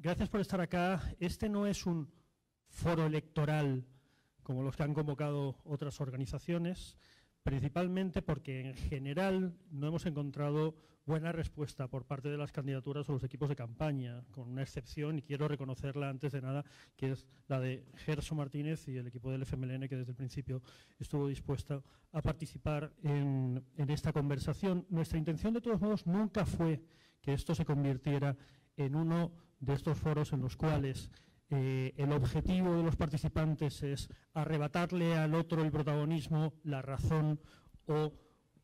Gracias por estar acá. Este no es un foro electoral como los que han convocado otras organizaciones, principalmente porque en general no hemos encontrado buena respuesta por parte de las candidaturas o los equipos de campaña, con una excepción, y quiero reconocerla antes de nada, que es la de Gerson Martínez y el equipo del FMLN, que desde el principio estuvo dispuesta a participar en esta conversación. Nuestra intención, de todos modos, nunca fue que esto se convirtiera en uno de estos foros en los cuales el objetivo de los participantes es arrebatarle al otro el protagonismo, la razón o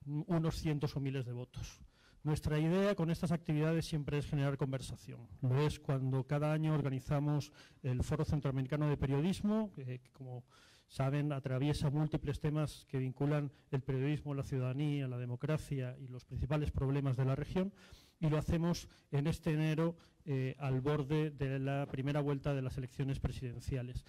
unos cientos o miles de votos. Nuestra idea con estas actividades siempre es generar conversación. Lo es cuando cada año organizamos el Foro Centroamericano de Periodismo, que como saben atraviesa múltiples temas que vinculan el periodismo, la ciudadanía, la democracia y los principales problemas de la región, y lo hacemos en este enero al borde de la primera vuelta de las elecciones presidenciales.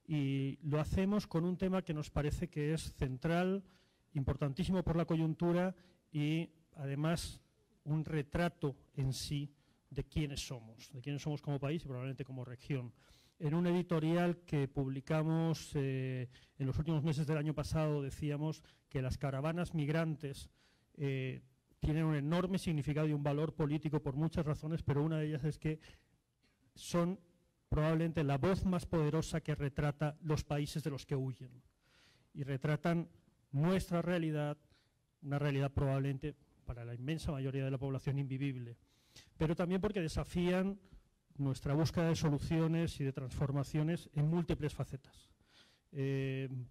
Y lo hacemos con un tema que nos parece que es central, importantísimo por la coyuntura y además un retrato en sí de quiénes somos como país y probablemente como región. En un editorial que publicamos en los últimos meses del año pasado decíamos que las caravanas migrantes tienen un enorme significado y un valor político por muchas razones, pero una de ellas es que son probablemente la voz más poderosa que retrata los países de los que huyen. Y retratan nuestra realidad, una realidad probablemente para la inmensa mayoría de la población invivible, pero también porque desafían nuestra búsqueda de soluciones y de transformaciones en múltiples facetas.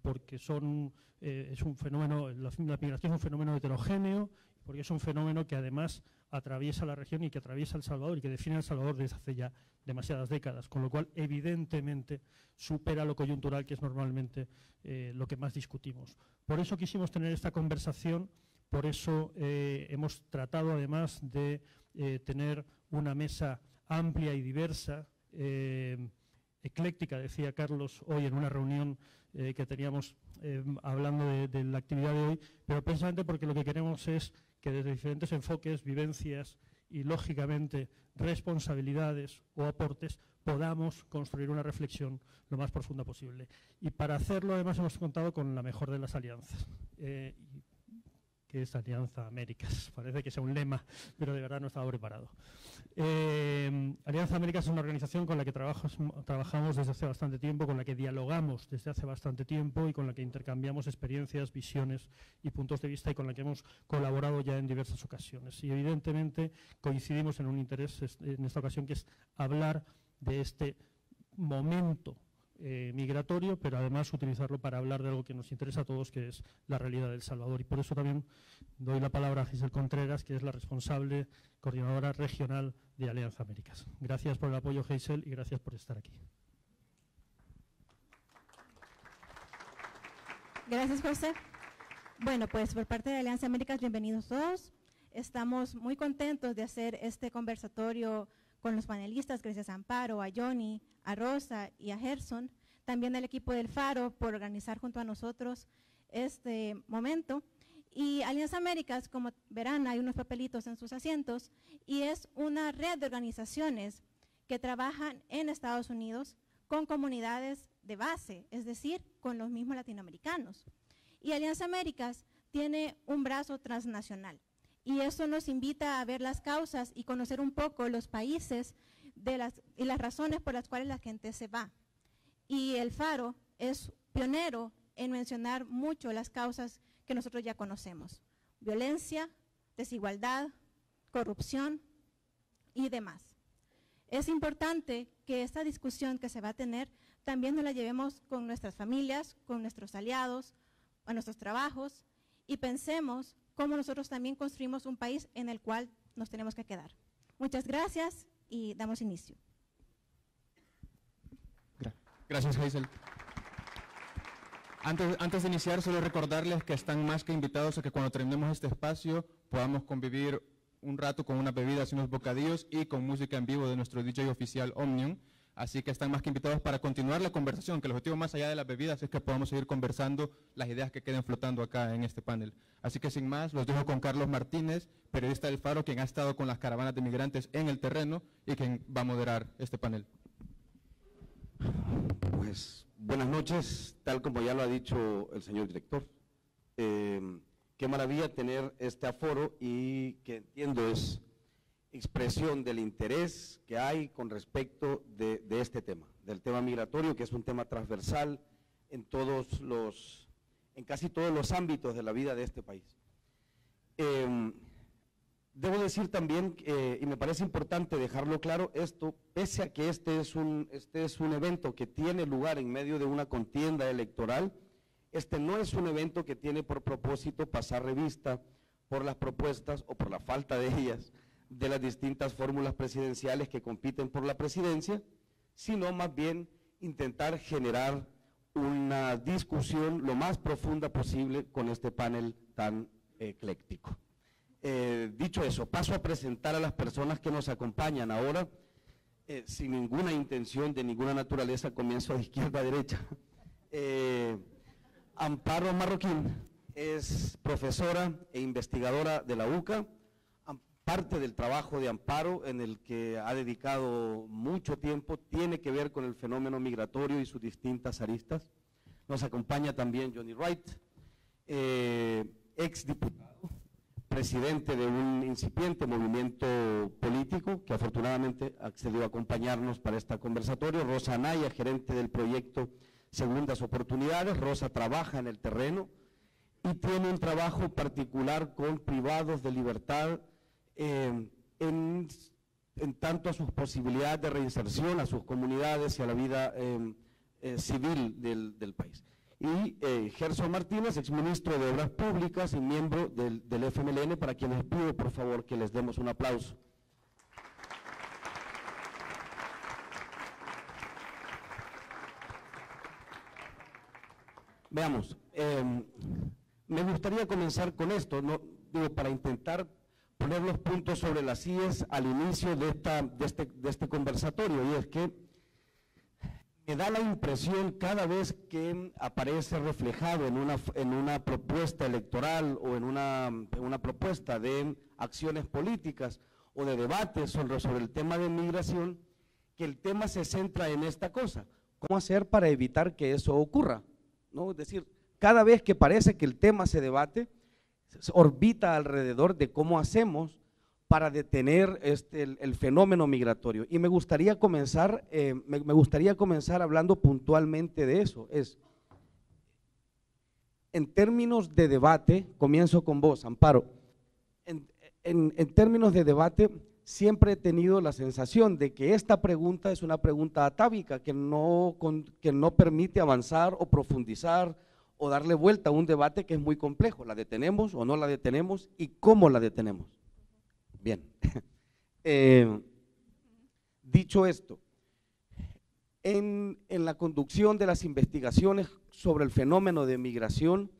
Porque es un fenómeno, la migración es un fenómeno heterogéneo, porque es un fenómeno que además atraviesa la región y que atraviesa El Salvador y que define a El Salvador desde hace ya demasiadas décadas, con lo cual evidentemente supera lo coyuntural, que es normalmente lo que más discutimos. Por eso quisimos tener esta conversación, por eso hemos tratado además de tener una mesa amplia y diversa, ecléctica, decía Carlos hoy en una reunión que teníamos hablando de la actividad de hoy, pero precisamente porque lo que queremos es que desde diferentes enfoques, vivencias y, lógicamente, responsabilidades o aportes podamos construir una reflexión lo más profunda posible. Y para hacerlo, además, hemos contado con la mejor de las alianzas, que es Alianza Américas. Parece que sea un lema, pero de verdad no estaba preparado. Alianza Américas es una organización con la que trabajamos desde hace bastante tiempo, con la que dialogamos desde hace bastante tiempo y con la que intercambiamos experiencias, visiones y puntos de vista, y con la que hemos colaborado ya en diversas ocasiones. Y evidentemente coincidimos en un interés en esta ocasión, que es hablar de este momento migratorio, pero además utilizarlo para hablar de algo que nos interesa a todos, que es la realidad de El Salvador. Y por eso también doy la palabra a Giselle Contreras, que es la responsable coordinadora regional de Alianza Américas. Gracias por el apoyo, Giselle, y gracias por estar aquí. Gracias, José. Bueno, pues por parte de Alianza Américas, bienvenidos todos. Estamos muy contentos de hacer este conversatorio con los panelistas, gracias a Amparo, a Johnny, a Rosa y a Gerson, también al equipo del Faro por organizar junto a nosotros este momento. Y Alianza Américas, como verán, hay unos papelitos en sus asientos, y es una red de organizaciones que trabajan en Estados Unidos con comunidades de base, es decir, con los mismos latinoamericanos. Y Alianza Américas tiene un brazo transnacional. Y eso nos invita a ver las causas y conocer un poco los países y las razones por las cuales la gente se va. Y el Faro es pionero en mencionar mucho las causas que nosotros ya conocemos: violencia, desigualdad, corrupción y demás. Es importante que esta discusión que se va a tener también nos la llevemos con nuestras familias, con nuestros aliados, a nuestros trabajos, y pensemos cómo nosotros también construimos un país en el cual nos tenemos que quedar. Muchas gracias y damos inicio. Gracias, Hazel. Antes de iniciar, solo recordarles que están más que invitados a que cuando terminemos este espacio podamos convivir un rato con una bebida y unos bocadillos y con música en vivo de nuestro DJ oficial Omnium. Así que están más que invitados para continuar la conversación, que el objetivo más allá de las bebidas es que podamos seguir conversando las ideas que queden flotando acá en este panel. Así que sin más, los dejo con Carlos Martínez, periodista del Faro, quien ha estado con las caravanas de migrantes en el terreno y quien va a moderar este panel. Pues buenas noches, tal como ya lo ha dicho el señor director. Qué maravilla tener este aforo y que entiendo es expresión del interés que hay con respecto de este tema, del tema migratorio, que es un tema transversal en casi todos los ámbitos de la vida de este país. Debo decir también, y me parece importante dejarlo claro, esto, pese a que este es un evento que tiene lugar en medio de una contienda electoral, este no es un evento que tiene por propósito pasar revista por las propuestas o por la falta de ellas de las distintas fórmulas presidenciales que compiten por la presidencia, sino más bien intentar generar una discusión lo más profunda posible con este panel tan ecléctico. Dicho eso, paso a presentar a las personas que nos acompañan ahora, sin ninguna intención de ninguna naturaleza, comienzo de izquierda a derecha. Amparo Marroquín es profesora e investigadora de la UCA. Parte del trabajo de Amparo, en el que ha dedicado mucho tiempo, tiene que ver con el fenómeno migratorio y sus distintas aristas. Nos acompaña también Johnny Wright, exdiputado, presidente de un incipiente movimiento político que afortunadamente accedió a acompañarnos para este conversatorio. Rosa Anaya, gerente del proyecto Segundas Oportunidades. Rosa trabaja en el terreno y tiene un trabajo particular con privados de libertad en tanto a sus posibilidades de reinserción, a sus comunidades y a la vida civil del país. Y Gerson Martínez, exministro de Obras Públicas y miembro del FMLN, para quienes pido por favor que les demos un aplauso. Veamos, me gustaría comenzar con esto, para intentar poner los puntos sobre las IES al inicio de este conversatorio, y es que me da la impresión cada vez que aparece reflejado en una propuesta electoral o en una propuesta de acciones políticas o de debates sobre el tema de migración, que el tema se centra en esta cosa: ¿cómo hacer para evitar que eso ocurra? ¿No? Es decir, cada vez que parece que el tema se debate, orbita alrededor de cómo hacemos para detener el fenómeno migratorio. Y me gustaría comenzar hablando puntualmente de eso. En términos de debate, comienzo con vos, Amparo, en términos de debate, siempre he tenido la sensación de que esta pregunta es una pregunta atávica, que no permite avanzar o profundizar o darle vuelta a un debate que es muy complejo. ¿La detenemos o no la detenemos? ¿Y cómo la detenemos? Bien. Dicho esto, en la conducción de las investigaciones sobre el fenómeno de migración,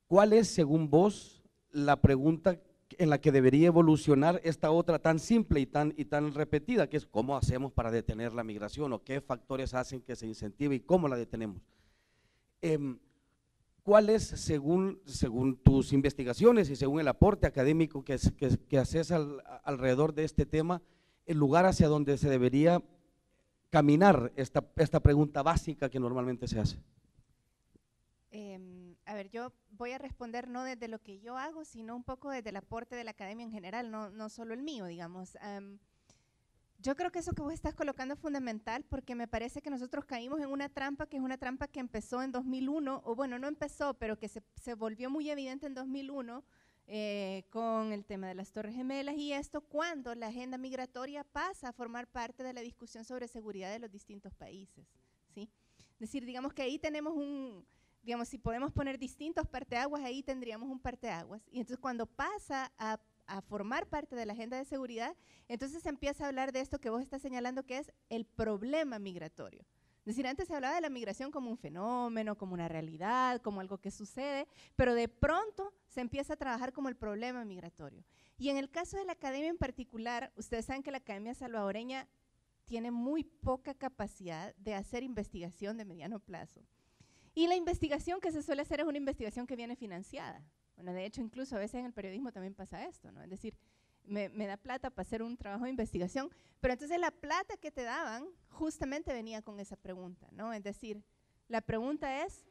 ¿cuál es, según vos, la pregunta en la que debería evolucionar esta otra tan simple y tan repetida, que es cómo hacemos para detener la migración, o qué factores hacen que se incentive y cómo la detenemos? ¿Cuál es, según tus investigaciones y según el aporte académico que haces alrededor de este tema, el lugar hacia donde se debería caminar esta pregunta básica que normalmente se hace? A ver, yo voy a responder no desde lo que yo hago, sino un poco desde el aporte de la academia en general, no solo el mío, digamos. Yo creo que eso que vos estás colocando es fundamental, porque me parece que nosotros caímos en una trampa, que es una trampa que empezó en 2001, o bueno, no empezó, pero que se volvió muy evidente en 2001 con el tema de las Torres Gemelas, y esto cuando la agenda migratoria pasa a formar parte de la discusión sobre seguridad de los distintos países, ¿sí? Es decir, digamos que ahí tenemos digamos, si podemos poner distintos parteaguas, ahí tendríamos un parteaguas, y entonces cuando pasa a formar parte de la agenda de seguridad, entonces se empieza a hablar de esto que vos estás señalando, que es el problema migratorio. Es decir, antes se hablaba de la migración como un fenómeno, como una realidad, como algo que sucede, pero de pronto se empieza a trabajar como el problema migratorio. Y en el caso de la academia en particular, ustedes saben que la academia salvadoreña tiene muy poca capacidad de hacer investigación de mediano plazo. Y la investigación que se suele hacer es una investigación que viene financiada. Bueno, de hecho, incluso a veces en el periodismo también pasa esto, ¿no? Es decir, me da plata para hacer un trabajo de investigación, pero entonces la plata que te daban justamente venía con esa pregunta, ¿no? Es decir, la pregunta es,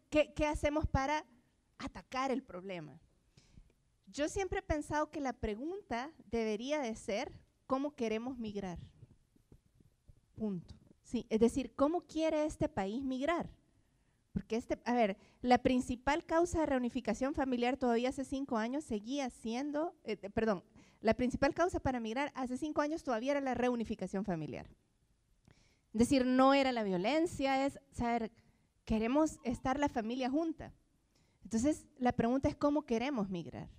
¿qué hacemos para atacar el problema? Yo siempre he pensado que la pregunta debería de ser, ¿cómo queremos migrar? Punto. Sí, es decir, ¿cómo quiere este país migrar? Porque la principal causa de reunificación familiar todavía hace 5 años seguía siendo, la principal causa para migrar hace 5 años todavía era la reunificación familiar. Es decir, no era la violencia, es saber, queremos estar la familia junta. Entonces, la pregunta es cómo queremos migrar.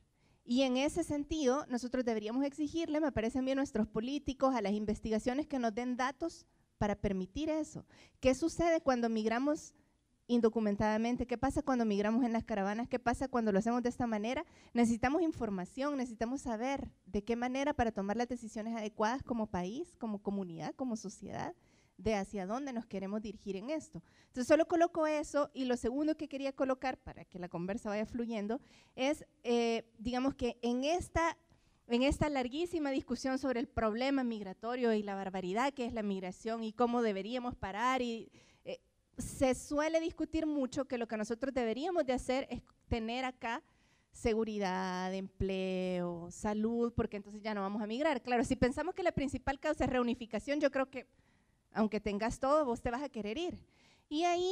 Y en ese sentido, nosotros deberíamos exigirle, me parecen bien nuestros políticos, a las investigaciones que nos den datos para permitir eso. ¿Qué sucede cuando migramos indocumentadamente? ¿Qué pasa cuando migramos en las caravanas? ¿Qué pasa cuando lo hacemos de esta manera? Necesitamos información, necesitamos saber de qué manera para tomar las decisiones adecuadas como país, como comunidad, como sociedad, de hacia dónde nos queremos dirigir en esto. Entonces solo coloco eso, y lo segundo que quería colocar para que la conversa vaya fluyendo es, digamos que en esta larguísima discusión sobre el problema migratorio y la barbaridad que es la migración y cómo deberíamos parar, se suele discutir mucho que lo que nosotros deberíamos de hacer es tener acá seguridad, empleo, salud, porque entonces ya no vamos a migrar. Claro, si pensamos que la principal causa es reunificación, yo creo que aunque tengas todo, vos te vas a querer ir. Y ahí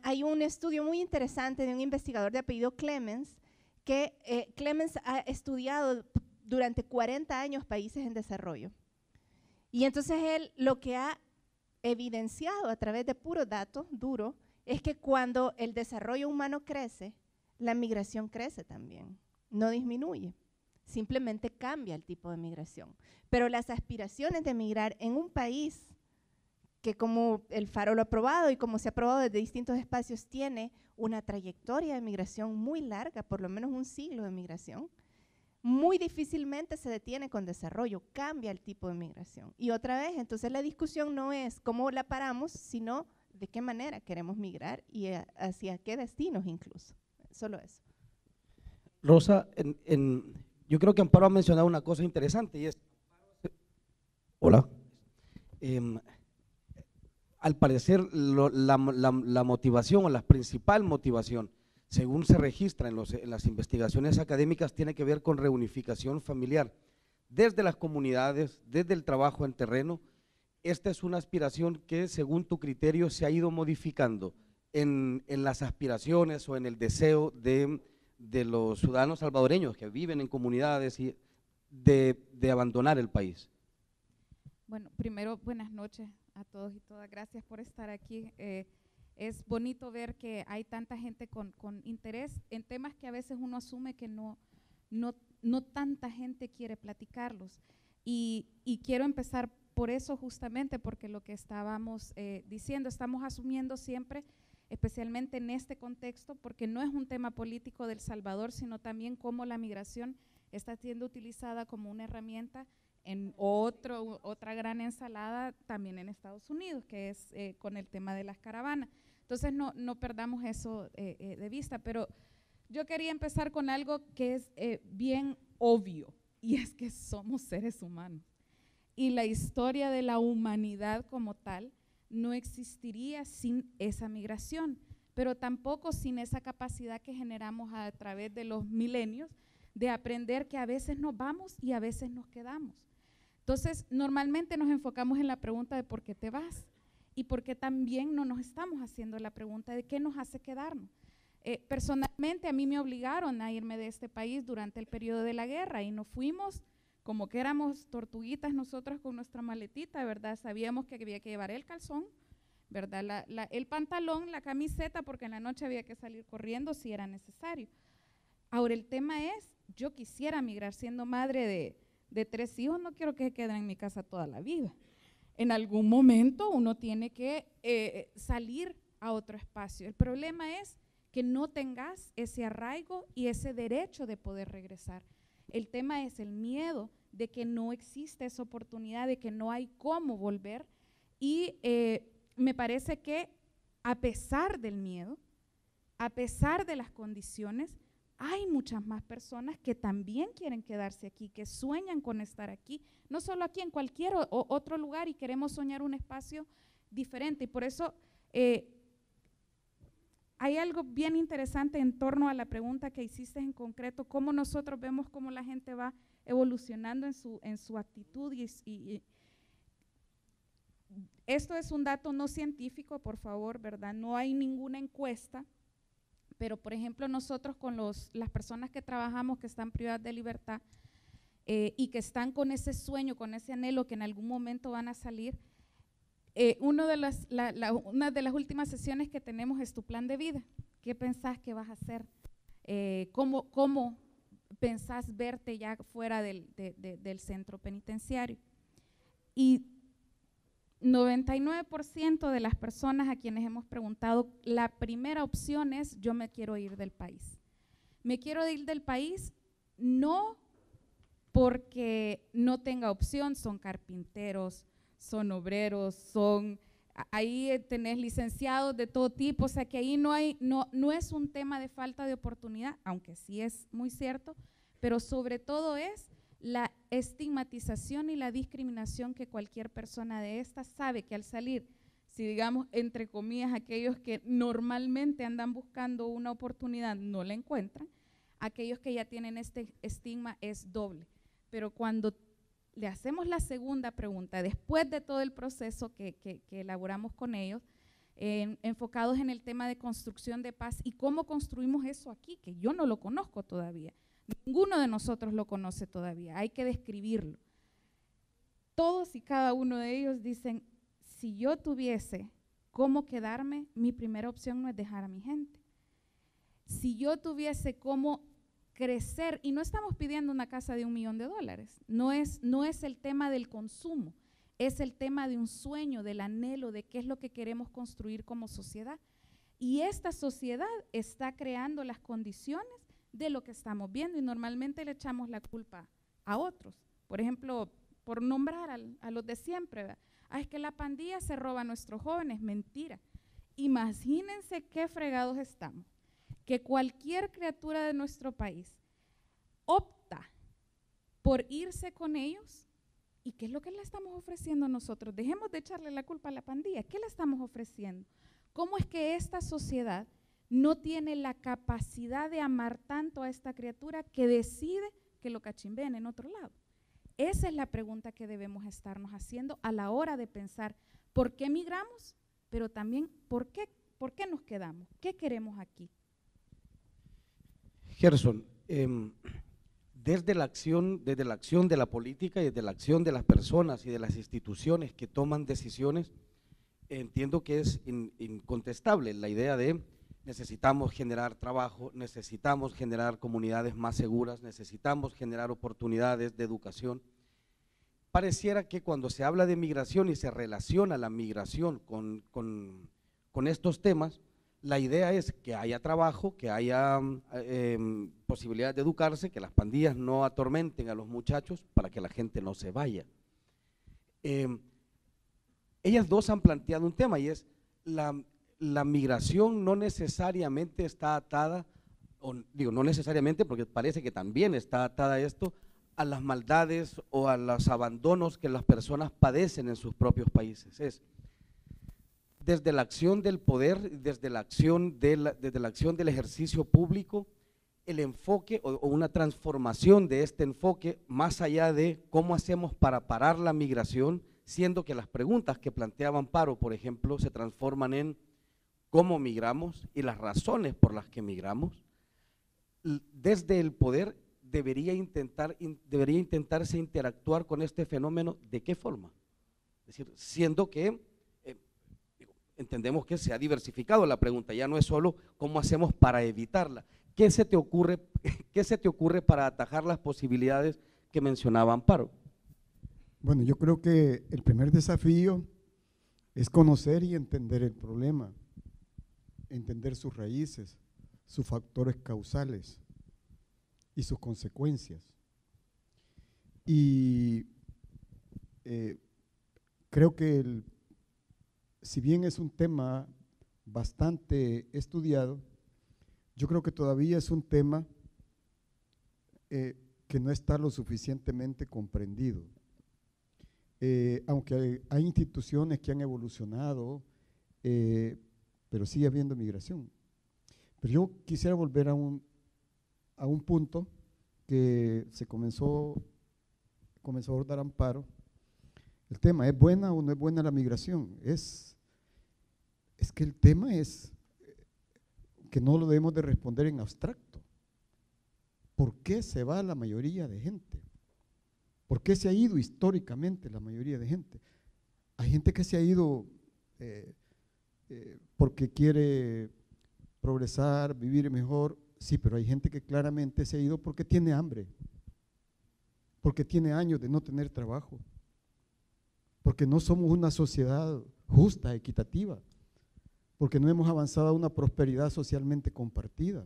hay un estudio muy interesante de un investigador de apellido Clemens, que Clemens ha estudiado durante 40 años países en desarrollo. Y entonces él lo que ha evidenciado a través de puro dato duro es que cuando el desarrollo humano crece, la migración crece también, no disminuye, simplemente cambia el tipo de migración. Pero las aspiraciones de migrar en un país que, como el Faro lo ha probado y como se ha probado desde distintos espacios, tiene una trayectoria de migración muy larga, por lo menos un siglo de migración, muy difícilmente se detiene con desarrollo, cambia el tipo de migración. Y otra vez, entonces la discusión no es cómo la paramos, sino de qué manera queremos migrar y hacia qué destinos incluso. Solo eso. Rosa, yo creo que Amparo ha mencionado una cosa interesante y es… Hola. Al parecer la motivación o la principal motivación, según se registra en las investigaciones académicas, tiene que ver con reunificación familiar. Desde las comunidades, desde el trabajo en terreno, esta es una aspiración que, según tu criterio, se ha ido modificando en las aspiraciones o en el deseo de los ciudadanos salvadoreños que viven en comunidades y de abandonar el país. Bueno, primero, buenas noches a todos y todas. Gracias por estar aquí. Es bonito ver que hay tanta gente con interés en temas que a veces uno asume que no tanta gente quiere platicarlos. Y quiero empezar por eso justamente, porque lo que estábamos diciendo, estamos asumiendo siempre, especialmente en este contexto, porque no es un tema político del Salvador, sino también cómo la migración está siendo utilizada como una herramienta en otra gran ensalada también en Estados Unidos, que es con el tema de las caravanas. Entonces no perdamos eso de vista, pero yo quería empezar con algo que es bien obvio, y es que somos seres humanos. Y la historia de la humanidad como tal no existiría sin esa migración, pero tampoco sin esa capacidad que generamos a través de los milenios de aprender que a veces nos vamos y a veces nos quedamos. Entonces, normalmente nos enfocamos en la pregunta de por qué te vas y por qué también no nos estamos haciendo la pregunta de qué nos hace quedarnos. Personalmente, a mí me obligaron a irme de este país durante el periodo de la guerra y nos fuimos como que éramos tortuguitas nosotros con nuestra maletita, ¿verdad? Sabíamos que había que llevar el calzón, ¿verdad? El pantalón, la camiseta, porque en la noche había que salir corriendo si era necesario. Ahora, el tema es, yo quisiera migrar siendo madre de 3 hijos, no quiero que se queden en mi casa toda la vida. En algún momento uno tiene que salir a otro espacio. El problema es que no tengas ese arraigo y ese derecho de poder regresar. El tema es el miedo de que no existe esa oportunidad, de que no hay cómo volver. Y me parece que a pesar del miedo, a pesar de las condiciones, hay muchas más personas que también quieren quedarse aquí, que sueñan con estar aquí, no solo aquí, en cualquier otro lugar, y queremos soñar un espacio diferente. Y por eso hay algo bien interesante en torno a la pregunta que hiciste en concreto, cómo nosotros vemos cómo la gente va evolucionando en su actitud. Y esto es un dato no científico, por favor, ¿verdad? No hay ninguna encuesta. Pero, por ejemplo, nosotros con las personas que trabajamos que están privadas de libertad y que están con ese sueño, con ese anhelo que en algún momento van a salir, una de las últimas sesiones que tenemos es tu plan de vida. ¿Qué pensás que vas a hacer? ¿Cómo pensás verte ya fuera del centro penitenciario? Y 99% de las personas a quienes hemos preguntado, la primera opción es: yo me quiero ir del país. Me quiero ir del país no porque no tenga opción, son carpinteros, son obreros, ahí tenés licenciados de todo tipo, o sea que ahí no es un tema de falta de oportunidad, aunque sí es muy cierto, pero sobre todo es la estigmatización y la discriminación que cualquier persona de estas sabe que al salir, si digamos entre comillas aquellos que normalmente andan buscando una oportunidad no la encuentran, aquellos que ya tienen este estigma es doble. Pero cuando le hacemos la segunda pregunta, después de todo el proceso que elaboramos con ellos, enfocados en el tema de construcción de paz y cómo construimos eso aquí, que yo no lo conozco todavía. Ninguno de nosotros lo conoce todavía, hay que describirlo. Todos y cada uno de ellos dicen: si yo tuviese cómo quedarme, mi primera opción no es dejar a mi gente. Si yo tuviese cómo crecer, y no estamos pidiendo una casa de $1 millón, no es el tema del consumo, es el tema de un sueño, del anhelo, de qué es lo que queremos construir como sociedad. Y esta sociedad está creando las condiciones de lo que estamos viendo, y normalmente le echamos la culpa a otros. Por ejemplo, por nombrar a los de siempre, ¿verdad? Es que la pandilla se roba a nuestros jóvenes. Mentira. Imagínense qué fregados estamos, que cualquier criatura de nuestro país opta por irse con ellos. ¿Y qué es lo que le estamos ofreciendo nosotros? Dejemos de echarle la culpa a la pandilla. ¿Qué le estamos ofreciendo? ¿Cómo es que esta sociedad no tiene la capacidad de amar tanto a esta criatura que decide que lo cachimbeen en otro lado? Esa es la pregunta que debemos estarnos haciendo a la hora de pensar por qué migramos, pero también por qué nos quedamos, qué queremos aquí. Gerson, desde la acción de la política y desde la acción de las personas y de las instituciones que toman decisiones, entiendo que es incontestable la idea de necesitamos generar trabajo, necesitamos generar comunidades más seguras, necesitamos generar oportunidades de educación. Pareciera que cuando se habla de migración y se relaciona la migración con estos temas, la idea es que haya trabajo, que haya posibilidad de educarse, que las pandillas no atormenten a los muchachos para que la gente no se vaya. Ellas dos han planteado un tema, y es la migración no necesariamente está atada, digo no necesariamente porque parece que también está atada a esto, a las maldades o a los abandonos que las personas padecen en sus propios países. Es desde la acción del poder, desde la acción del ejercicio público, el enfoque o una transformación de este enfoque más allá de cómo hacemos para parar la migración, siendo que las preguntas que planteaba Amparo, por ejemplo, se transforman en cómo migramos y las razones por las que migramos. Desde el poder debería intentarse interactuar con este fenómeno. ¿De qué forma? Es decir, siendo que entendemos que se ha diversificado la pregunta, ya no es solo cómo hacemos para evitarla. ¿Qué se te ocurre para atajar las posibilidades que mencionaba Amparo? Bueno, yo creo que el primer desafío es conocer y entender el problema, entender sus raíces, sus factores causales y sus consecuencias. Y creo que si bien es un tema bastante estudiado, yo creo que todavía es un tema que no está lo suficientemente comprendido. Aunque hay instituciones que han evolucionado, pero sigue habiendo migración. Pero yo quisiera volver a un punto que se comenzó a abordar Amparo. El tema, ¿es buena o no es buena la migración? Es que el tema es que no lo debemos de responder en abstracto. ¿Por qué se va la mayoría de gente? ¿Por qué se ha ido históricamente la mayoría de gente? Hay gente que se ha ido porque quiere progresar, vivir mejor, sí, pero hay gente que claramente se ha ido porque tiene hambre, porque tiene años de no tener trabajo, porque no somos una sociedad justa, equitativa, porque no hemos avanzado a una prosperidad socialmente compartida,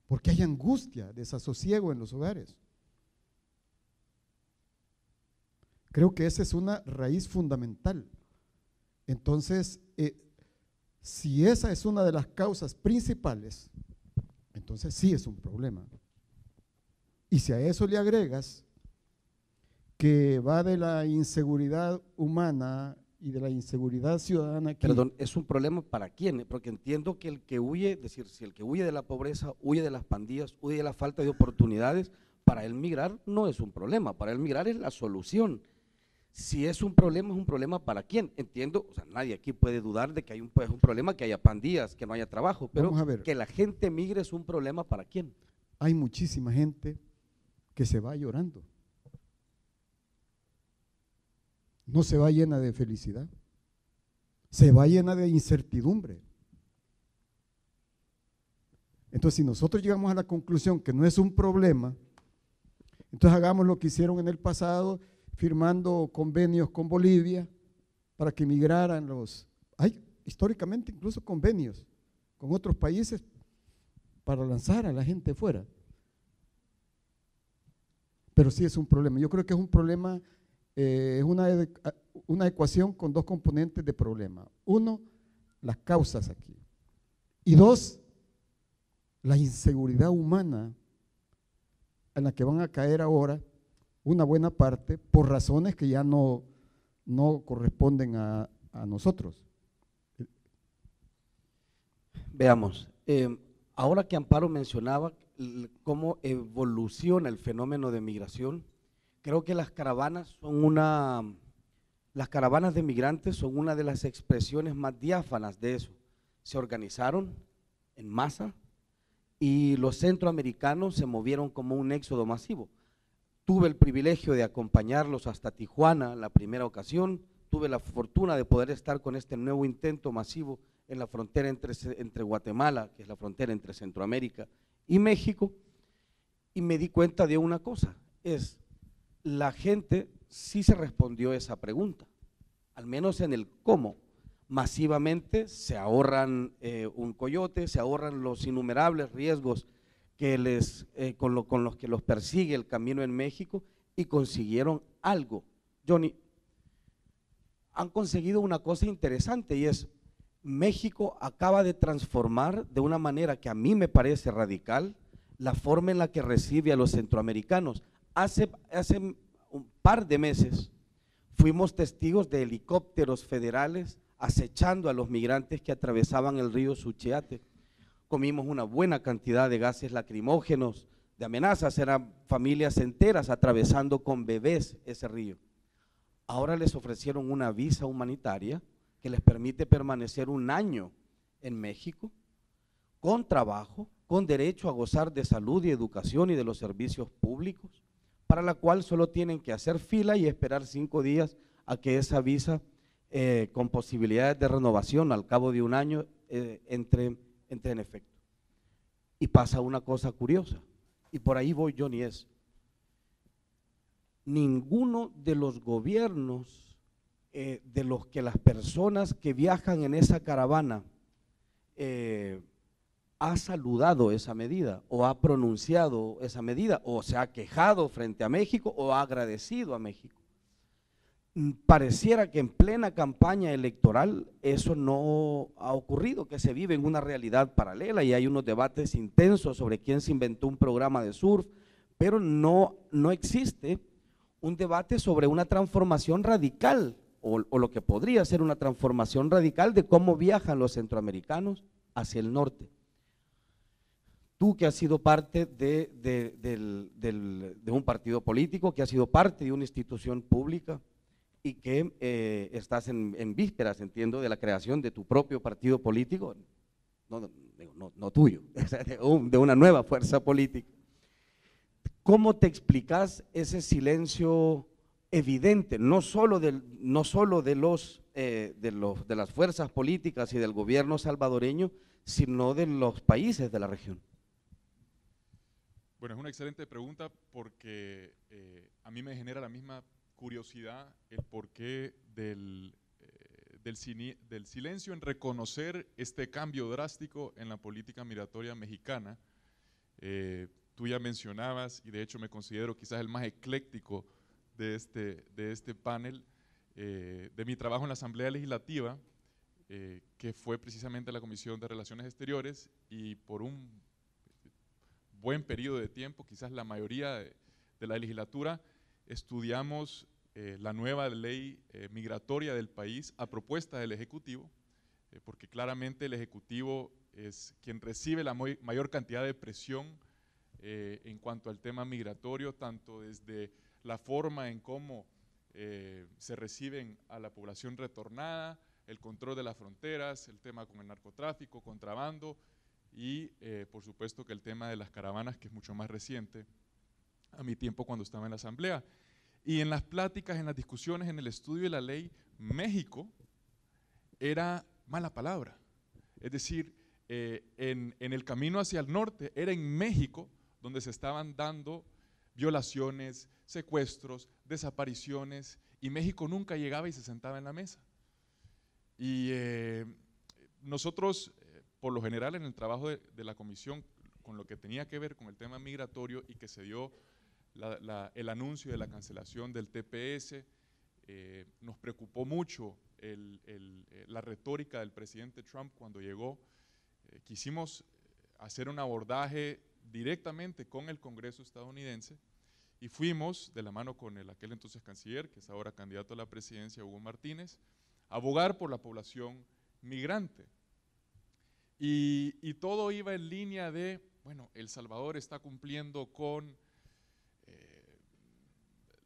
porque hay angustia, desasosiego en los hogares. Creo que esa es una raíz fundamental. Entonces, si esa es una de las causas principales, entonces sí es un problema. Y si a eso le agregas que va de la inseguridad humana y de la inseguridad ciudadana aquí. Perdón, ¿es un problema para quién? Porque entiendo que el que huye, es decir, si el que huye de la pobreza, huye de las pandillas, huye de la falta de oportunidades, para él migrar no es un problema, para él migrar es la solución. Si es un problema para quién. Entiendo, o sea, nadie aquí puede dudar de que hay un problema, que haya pandillas, que no haya trabajo, pero que la gente migre es un problema para quién. Hay muchísima gente que se va llorando. No se va llena de felicidad, se va llena de incertidumbre. Entonces, si nosotros llegamos a la conclusión que no es un problema, entonces hagamos lo que hicieron en el pasado, firmando convenios con Bolivia para que migraran hay históricamente incluso convenios con otros países para lanzar a la gente fuera. Pero sí es un problema. Yo creo que es un problema, es una ecuación con dos componentes de problema. Uno, las causas aquí. Y dos, la inseguridad humana en la que van a caer ahora una buena parte por razones que ya no corresponden a nosotros. Veamos, ahora que Amparo mencionaba cómo evoluciona el fenómeno de migración, creo que las caravanas de migrantes son una de las expresiones más diáfanas de eso. Se organizaron en masa y los centroamericanos se movieron como un éxodo masivo. Tuve el privilegio de acompañarlos hasta Tijuana la primera ocasión, tuve la fortuna de poder estar con este nuevo intento masivo en la frontera entre Guatemala, que es la frontera entre Centroamérica y México, y me di cuenta de una cosa, la gente sí se respondió esa pregunta, al menos en el cómo. Masivamente se ahorran un coyote, se ahorran los innumerables riesgos que con los que los persigue el camino en México, y consiguieron algo. Johnny, han conseguido una cosa interesante, y es México acaba de transformar de una manera que a mí me parece radical la forma en la que recibe a los centroamericanos. Hace un par de meses fuimos testigos de helicópteros federales acechando a los migrantes que atravesaban el río Suchiate. Comimos una buena cantidad de gases lacrimógenos, de amenazas, eran familias enteras atravesando con bebés ese río. Ahora les ofrecieron una visa humanitaria que les permite permanecer un año en México, con trabajo, con derecho a gozar de salud y educación y de los servicios públicos, para la cual solo tienen que hacer fila y esperar 5 días a que esa visa, con posibilidades de renovación al cabo de un año, entre en efecto. Y pasa una cosa curiosa, y por ahí voy, Johnny, ninguno de los gobiernos de los que las personas que viajan en esa caravana ha saludado esa medida o ha pronunciado esa medida o se ha quejado frente a México o ha agradecido a México. Pareciera que en plena campaña electoral eso no ha ocurrido, que se vive en una realidad paralela y hay unos debates intensos sobre quién se inventó un programa de surf, pero no existe un debate sobre una transformación radical o lo que podría ser una transformación radical de cómo viajan los centroamericanos hacia el norte. Tú que has sido parte de un partido político, que has sido parte de una institución pública y que estás en vísperas, entiendo, de la creación de tu propio partido político, no tuyo, de una nueva fuerza política. ¿Cómo te explicas ese silencio evidente, no solo de las fuerzas políticas y del gobierno salvadoreño, sino de los países de la región? Bueno, es una excelente pregunta porque a mí me genera la misma curiosidad el porqué del silencio en reconocer este cambio drástico en la política migratoria mexicana. Tú ya mencionabas, y de hecho me considero quizás el más ecléctico de este panel, de mi trabajo en la Asamblea Legislativa, que fue precisamente la Comisión de Relaciones Exteriores, y por un buen periodo de tiempo, quizás la mayoría de la legislatura, estudiamos la nueva ley migratoria del país a propuesta del Ejecutivo, porque claramente el Ejecutivo es quien recibe la mayor cantidad de presión en cuanto al tema migratorio, tanto desde la forma en cómo se reciben a la población retornada, el control de las fronteras, el tema con el narcotráfico, contrabando y por supuesto que el tema de las caravanas, que es mucho más reciente a mi tiempo cuando estaba en la Asamblea. Y en las pláticas, en las discusiones, en el estudio de la ley, México era mala palabra. Es decir, en el camino hacia el norte, era en México donde se estaban dando violaciones, secuestros, desapariciones, y México nunca llegaba y se sentaba en la mesa. Y nosotros, por lo general, en el trabajo de la comisión, con lo que tenía que ver con el tema migratorio y que se dio el anuncio de la cancelación del TPS, nos preocupó mucho la retórica del presidente Trump cuando llegó. Quisimos hacer un abordaje directamente con el Congreso estadounidense y fuimos de la mano con aquel entonces canciller, que es ahora candidato a la presidencia, Hugo Martínez, a abogar por la población migrante. Y todo iba en línea de, bueno, El Salvador está cumpliendo con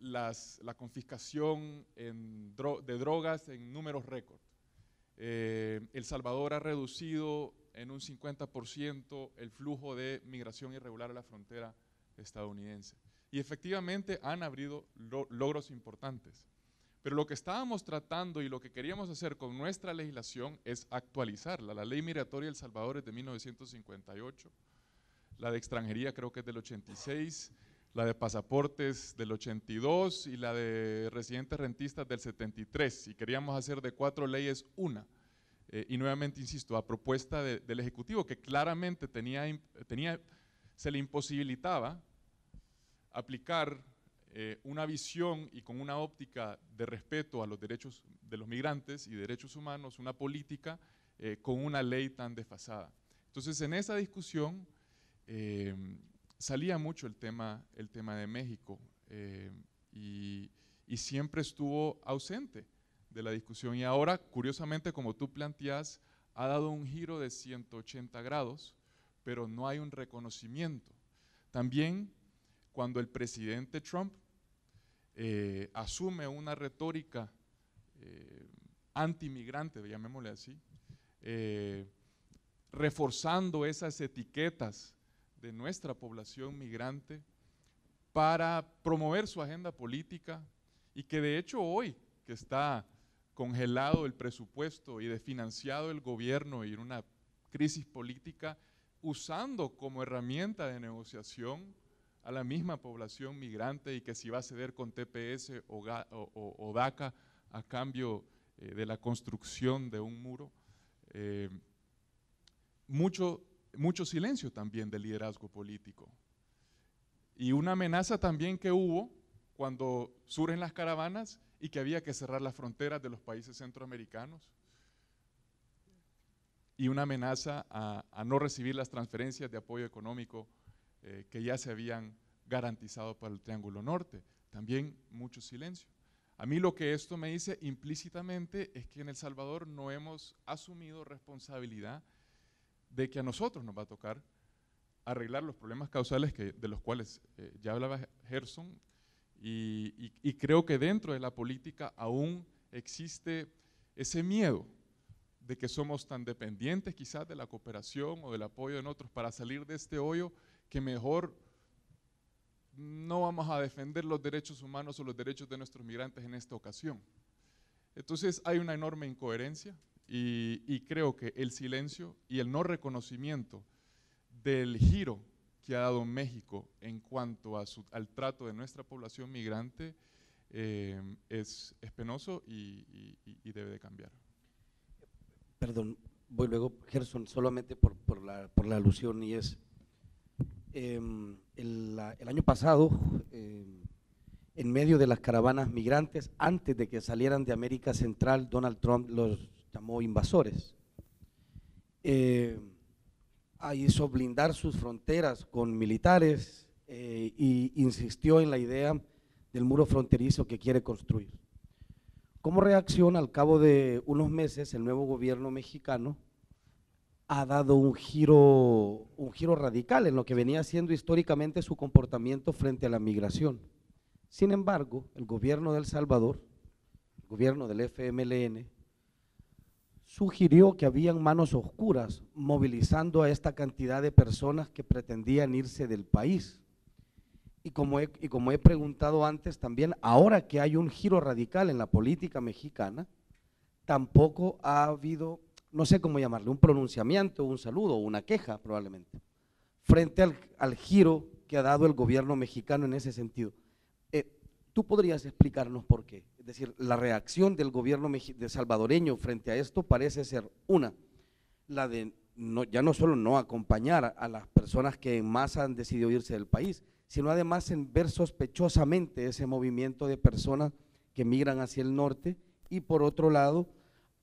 la confiscación de drogas en números récord. El Salvador ha reducido en un 50% el flujo de migración irregular a la frontera estadounidense. Y efectivamente han habido logros importantes. Pero lo que estábamos tratando y lo que queríamos hacer con nuestra legislación es actualizarla. La ley migratoria de El Salvador es de 1958, la de extranjería creo que es del 86, la de pasaportes del 82 y la de residentes rentistas del 73. Y queríamos hacer de 4 leyes una. Y nuevamente, insisto, a propuesta del Ejecutivo, que claramente se le imposibilitaba aplicar una visión y con una óptica de respeto a los derechos de los migrantes y derechos humanos, una política con una ley tan desfasada. Entonces, en esa discusión salía mucho el tema de México y siempre estuvo ausente de la discusión. Y ahora, curiosamente, como tú planteas, ha dado un giro de 180 grados, pero no hay un reconocimiento. También, cuando el presidente Trump asume una retórica antimigrante, llamémosle así, reforzando esas etiquetas de nuestra población migrante para promover su agenda política, y que de hecho hoy que está congelado el presupuesto y desfinanciado el gobierno y en una crisis política, usando como herramienta de negociación a la misma población migrante, y que si va a ceder con TPS o DACA a cambio de la construcción de un muro. Mucho mucho silencio también del liderazgo político. Y una amenaza también que hubo cuando surgen las caravanas y que había que cerrar las fronteras de los países centroamericanos. Y una amenaza a no recibir las transferencias de apoyo económico que ya se habían garantizado para el Triángulo Norte. También mucho silencio. A mí lo que esto me dice implícitamente es que en El Salvador no hemos asumido responsabilidad de que a nosotros nos va a tocar arreglar los problemas causales de los cuales ya hablaba Gerson, y creo que dentro de la política aún existe ese miedo de que somos tan dependientes quizás de la cooperación o del apoyo de otros para salir de este hoyo, que mejor no vamos a defender los derechos humanos o los derechos de nuestros migrantes en esta ocasión. Entonces hay una enorme incoherencia y creo que el silencio y el no reconocimiento del giro que ha dado México en cuanto al trato de nuestra población migrante es penoso y debe de cambiar. Perdón, voy luego, Gerson, solamente por la alusión, y es, el año pasado, en medio de las caravanas migrantes, antes de que salieran de América Central, Donald Trump los llamó invasores. Hizo blindar sus fronteras con militares y insistió en la idea del muro fronterizo que quiere construir. Como reacción, al cabo de unos meses, el nuevo gobierno mexicano ha dado un giro radical en lo que venía siendo históricamente su comportamiento frente a la migración. Sin embargo, el gobierno de El Salvador, el gobierno del FMLN, sugirió que habían manos oscuras movilizando a esta cantidad de personas que pretendían irse del país. Y como he preguntado antes también, ahora que hay un giro radical en la política mexicana, tampoco ha habido, no sé cómo llamarle, un pronunciamiento, un saludo, una queja probablemente, frente al giro que ha dado el gobierno mexicano en ese sentido. ¿Tú podrías explicarnos por qué? Es decir, la reacción del gobierno salvadoreño frente a esto parece ser la de ya no solo no acompañar a las personas que en masa han decidido irse del país, sino además en ver sospechosamente ese movimiento de personas que migran hacia el norte, y por otro lado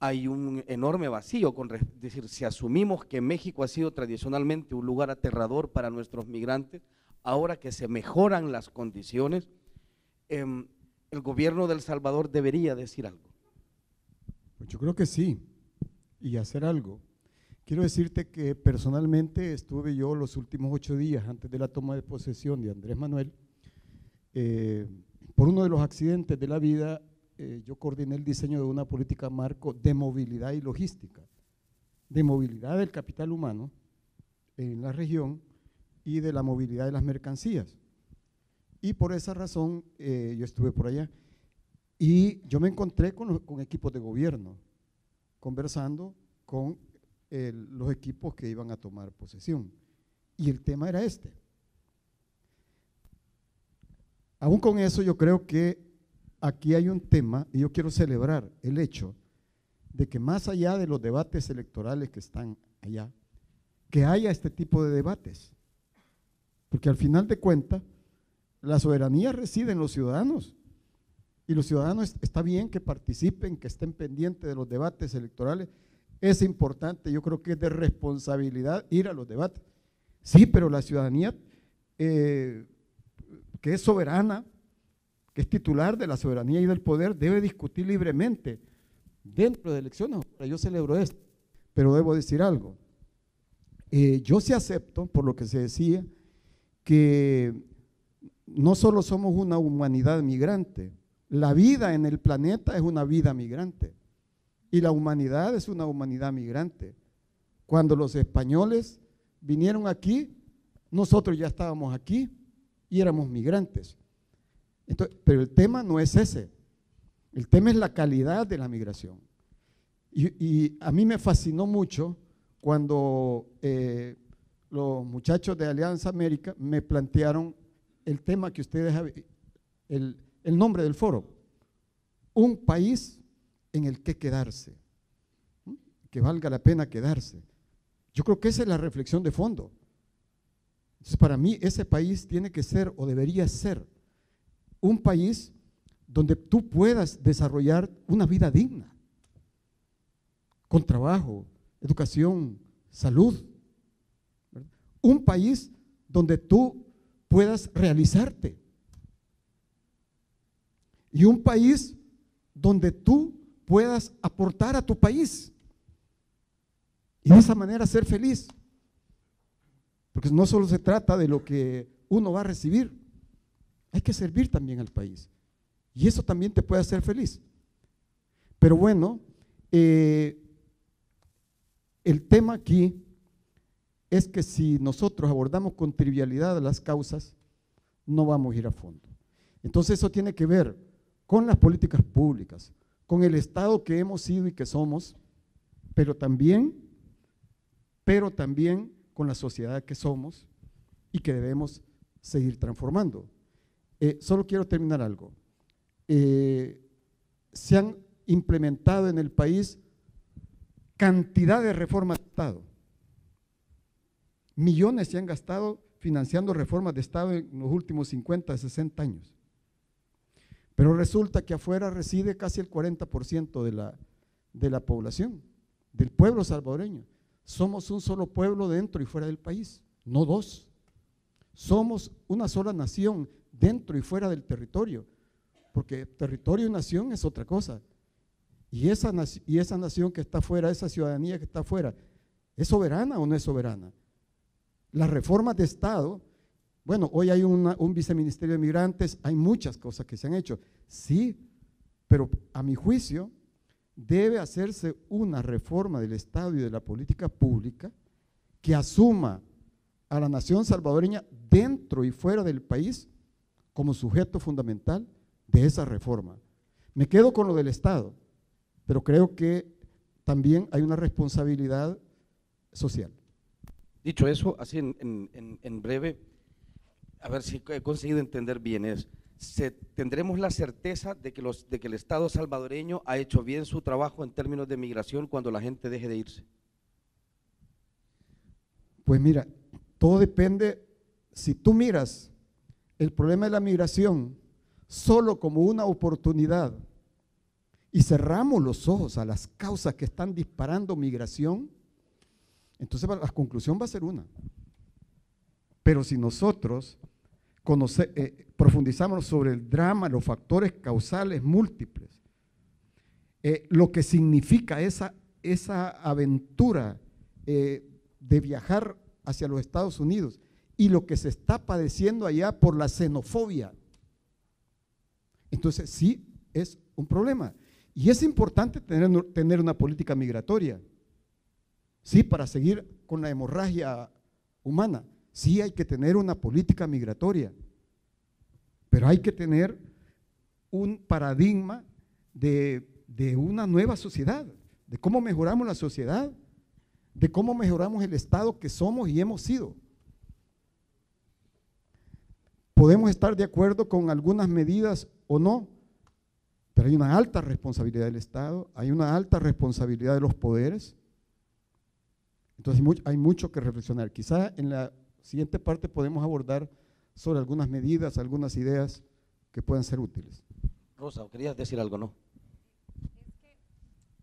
hay un enorme vacío, es decir, si asumimos que México ha sido tradicionalmente un lugar aterrador para nuestros migrantes, ahora que se mejoran las condiciones, el gobierno de El Salvador debería decir algo. Pues yo creo que sí, y hacer algo. Quiero decirte que personalmente estuve yo los últimos 8 días antes de la toma de posesión de Andrés Manuel, por uno de los accidentes de la vida, yo coordiné el diseño de una política marco de movilidad y logística, de movilidad del capital humano en la región y de la movilidad de las mercancías. Y por esa razón yo estuve por allá y yo me encontré con equipos de gobierno, conversando con los equipos que iban a tomar posesión. Y el tema era este. Aún con eso yo creo que aquí hay un tema, y yo quiero celebrar el hecho de que más allá de los debates electorales que están allá, que haya este tipo de debates. Porque al final de cuentas, la soberanía reside en los ciudadanos, y los ciudadanos está bien que participen, que estén pendientes de los debates electorales. Es importante, yo creo que es de responsabilidad ir a los debates. Sí, pero la ciudadanía que es soberana, que es titular de la soberanía y del poder, debe discutir libremente dentro de elecciones. Yo celebro esto, pero debo decir algo. Yo sí acepto, por lo que se decía, que no solo somos una humanidad migrante, la vida en el planeta es una vida migrante y la humanidad es una humanidad migrante. Cuando los españoles vinieron aquí, nosotros ya estábamos aquí y éramos migrantes. Entonces, pero el tema no es ese, el tema es la calidad de la migración. Y a mí me fascinó mucho cuando los muchachos de Alianza América me plantearon el tema que ustedes, el nombre del foro, un país en el que quedarse, que valga la pena quedarse. Yo creo que esa es la reflexión de fondo. Entonces, para mí, ese país tiene que ser o debería ser un país donde tú puedas desarrollar una vida digna, con trabajo, educación, salud. ¿Verdad? Un país donde tú puedas realizarte. Y un país donde tú puedas aportar a tu país. Y de esa manera ser feliz. Porque no solo se trata de lo que uno va a recibir, hay que servir también al país. Y eso también te puede hacer feliz. Pero bueno, el tema aquí es que si nosotros abordamos con trivialidad las causas, no vamos a ir a fondo. Entonces eso tiene que ver con las políticas públicas, con el Estado que hemos sido y que somos, pero también con la sociedad que somos y que debemos seguir transformando. Solo quiero terminar algo. Se han implementado en el país cantidad de reformas de Estado. Millones se han gastado financiando reformas de Estado en los últimos 50, 60 años. Pero resulta que afuera reside casi el 40% de la población, del pueblo salvadoreño. Somos un solo pueblo dentro y fuera del país, no dos. Somos una sola nación dentro y fuera del territorio, porque territorio y nación es otra cosa. Y esa nación que está afuera, esa ciudadanía que está afuera, ¿es soberana o no es soberana? Las reformas de Estado, bueno, hoy hay un viceministerio de migrantes, hay muchas cosas que se han hecho, sí, pero a mi juicio debe hacerse una reforma del Estado y de la política pública que asuma a la nación salvadoreña dentro y fuera del país como sujeto fundamental de esa reforma. Me quedo con lo del Estado, pero creo que también hay una responsabilidad social. Dicho eso, así en breve, a ver si he conseguido entender bien, tendremos la certeza de que el Estado salvadoreño ha hecho bien su trabajo en términos de migración cuando la gente deje de irse. Pues mira, todo depende, si tú miras el problema de la migración solo como una oportunidad y cerramos los ojos a las causas que están disparando migración, entonces la conclusión va a ser una. Pero si nosotros profundizamos sobre el drama, los factores causales múltiples, lo que significa esa aventura de viajar hacia los Estados Unidos y lo que se está padeciendo allá por la xenofobia, entonces sí es un problema. Y es importante tener una política migratoria, sí, para seguir con la hemorragia humana. Sí hay que tener una política migratoria, pero hay que tener un paradigma de una nueva sociedad, de cómo mejoramos la sociedad, de cómo mejoramos el Estado que somos y hemos sido. Podemos estar de acuerdo con algunas medidas o no, pero hay una alta responsabilidad del Estado, hay una alta responsabilidad de los poderes. Entonces hay mucho que reflexionar. Quizá en la siguiente parte podemos abordar sobre algunas medidas, algunas ideas que puedan ser útiles. Rosa, ¿querías decir algo, no?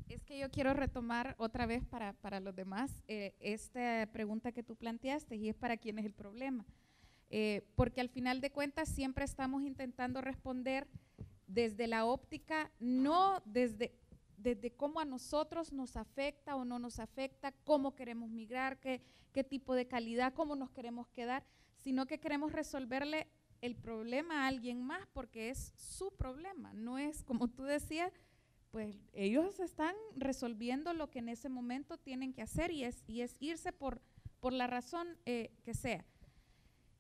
Es que yo quiero retomar otra vez para los demás esta pregunta que tú planteaste, y es para quién es el problema. Porque al final de cuentas siempre estamos intentando responder desde la óptica, no desde cómo a nosotros nos afecta o no nos afecta, cómo queremos migrar, qué tipo de calidad, cómo nos queremos quedar, sino que queremos resolverle el problema a alguien más porque es su problema, no es, como tú decías, pues ellos están resolviendo lo que en ese momento tienen que hacer y es irse por la razón que sea.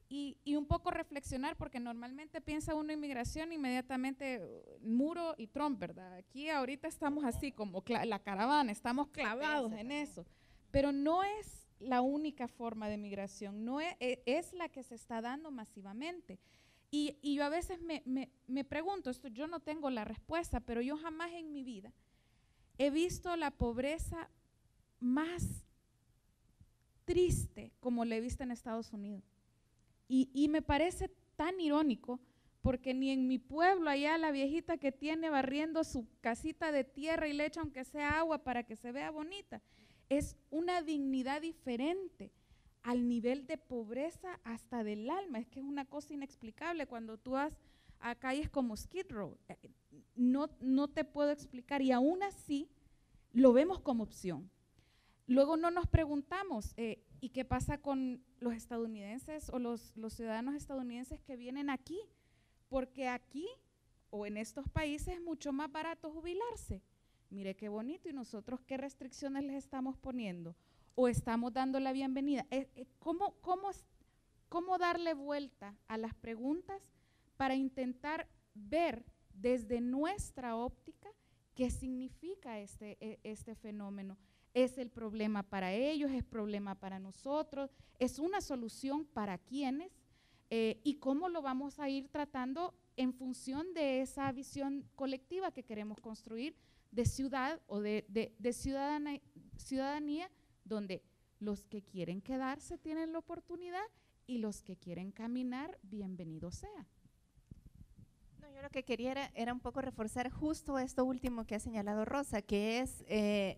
Y un poco reflexionar, porque normalmente piensa uno en migración inmediatamente muro y Trump, ¿verdad? Aquí ahorita estamos así como la caravana, estamos clavados en eso, pero no es la única forma de migración, no es la que se está dando masivamente. Y yo a veces me pregunto, esto yo no tengo la respuesta, pero yo jamás en mi vida he visto la pobreza más triste como la he visto en Estados Unidos. Y me parece tan irónico, porque ni en mi pueblo, allá la viejita que tiene barriendo su casita de tierra y le echa aunque sea agua para que se vea bonita, es una dignidad diferente al nivel de pobreza hasta del alma. Es que es una cosa inexplicable cuando tú vas a calles como Skid Row. No te puedo explicar, y aún así lo vemos como opción. Luego no nos preguntamos, ¿y qué pasa con los estadounidenses o los ciudadanos estadounidenses que vienen aquí? Porque aquí o en estos países es mucho más barato jubilarse. Mire qué bonito, y nosotros qué restricciones les estamos poniendo o estamos dando la bienvenida. ¿Cómo darle vuelta a las preguntas para intentar ver desde nuestra óptica qué significa este fenómeno? ¿Es el problema para ellos? ¿Es problema para nosotros? ¿Es una solución para quiénes? ¿Y cómo lo vamos a ir tratando en función de esa visión colectiva que queremos construir de ciudad o de ciudadanía, donde los que quieren quedarse tienen la oportunidad y los que quieren caminar, bienvenido sea? No, yo lo que quería era un poco reforzar justo esto último que ha señalado Rosa, que es,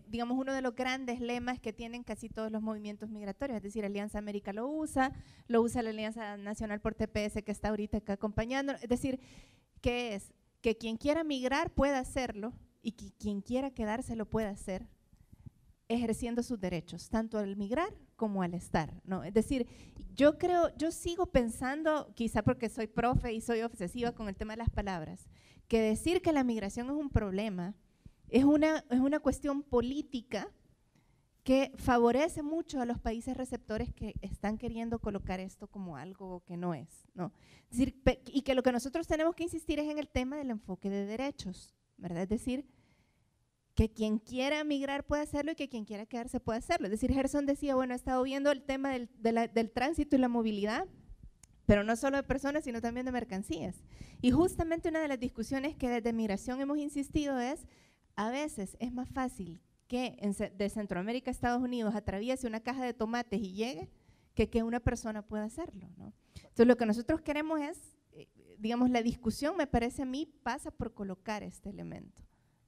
digamos, uno de los grandes lemas que tienen casi todos los movimientos migratorios, es decir, Alianza América lo usa la Alianza Nacional por TPS que está ahorita acá acompañando, es decir, ¿qué es? Que quien quiera migrar pueda hacerlo y que quien quiera quedarse lo pueda hacer ejerciendo sus derechos, tanto al migrar como al estar, ¿no? Es decir, yo sigo pensando, quizá porque soy profe y soy obsesiva con el tema de las palabras, que decir que la migración es un problema es una cuestión política que favorece mucho a los países receptores que están queriendo colocar esto como algo que no es, ¿no? Es decir, y que lo que nosotros tenemos que insistir es en el tema del enfoque de derechos, ¿verdad? Es decir, que quien quiera migrar puede hacerlo y que quien quiera quedarse puede hacerlo. Es decir, Gerson decía, bueno, he estado viendo el tema del tránsito y la movilidad, pero no solo de personas, sino también de mercancías. Y justamente una de las discusiones que desde migración hemos insistido es, a veces es más fácil que de Centroamérica a Estados Unidos atraviese una caja de tomates y llegue, que una persona pueda hacerlo, ¿no? Entonces, lo que nosotros queremos es, digamos, la discusión, me parece a mí, pasa por colocar este elemento,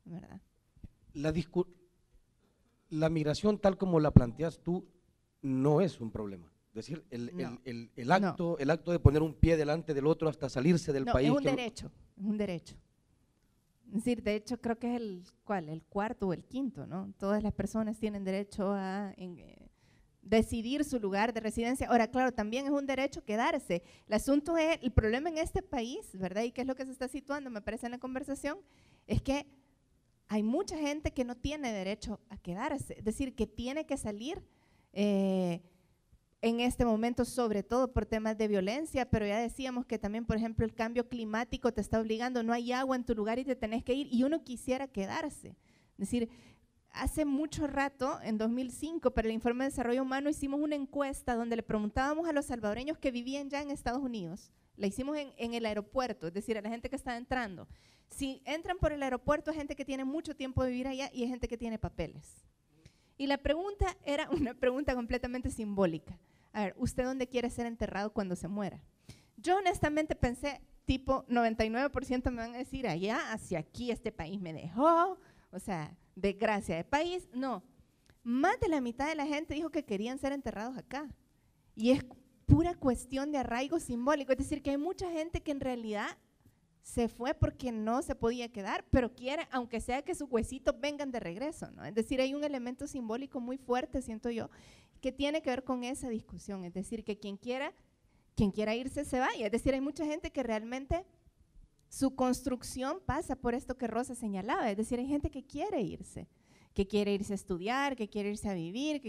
¿verdad? La migración tal como la planteas tú no es un problema. Es decir, el acto de poner un pie delante del otro hasta salirse del país. Es un derecho. Es decir, de hecho creo que es el cuarto o el quinto, ¿no? Todas las personas tienen derecho a decidir su lugar de residencia. Ahora, claro, también es un derecho quedarse. El problema en este país, ¿verdad? Y qué es lo que se está situando, me parece, en la conversación, es que hay mucha gente que no tiene derecho a quedarse, es decir, que tiene que salir en este momento, sobre todo por temas de violencia, pero ya decíamos que también, por ejemplo, el cambio climático te está obligando, no hay agua en tu lugar y te tenés que ir, y uno quisiera quedarse. Es decir, hace mucho rato, en 2005, para el Informe de Desarrollo Humano, hicimos una encuesta donde le preguntábamos a los salvadoreños que vivían ya en Estados Unidos, la hicimos en el aeropuerto, es decir, a la gente que estaba entrando. Si entran por el aeropuerto es gente que tiene mucho tiempo de vivir allá y es gente que tiene papeles. Y la pregunta era una pregunta completamente simbólica. A ver, ¿usted dónde quiere ser enterrado cuando se muera? Yo honestamente pensé, tipo 99% me van a decir allá, hacia aquí este país me dejó, o sea, desgracia de país. No, más de la mitad de la gente dijo que querían ser enterrados acá. Y es pura cuestión de arraigo simbólico, es decir, que hay mucha gente que en realidad se fue porque no se podía quedar, pero quiere, aunque sea que sus huesitos vengan de regreso, ¿no? Es decir, hay un elemento simbólico muy fuerte, siento yo, que tiene que ver con esa discusión, es decir, que quien quiera irse se vaya, es decir, hay mucha gente que realmente su construcción pasa por esto que Rosa señalaba, es decir, hay gente que quiere irse a estudiar, que quiere irse a vivir,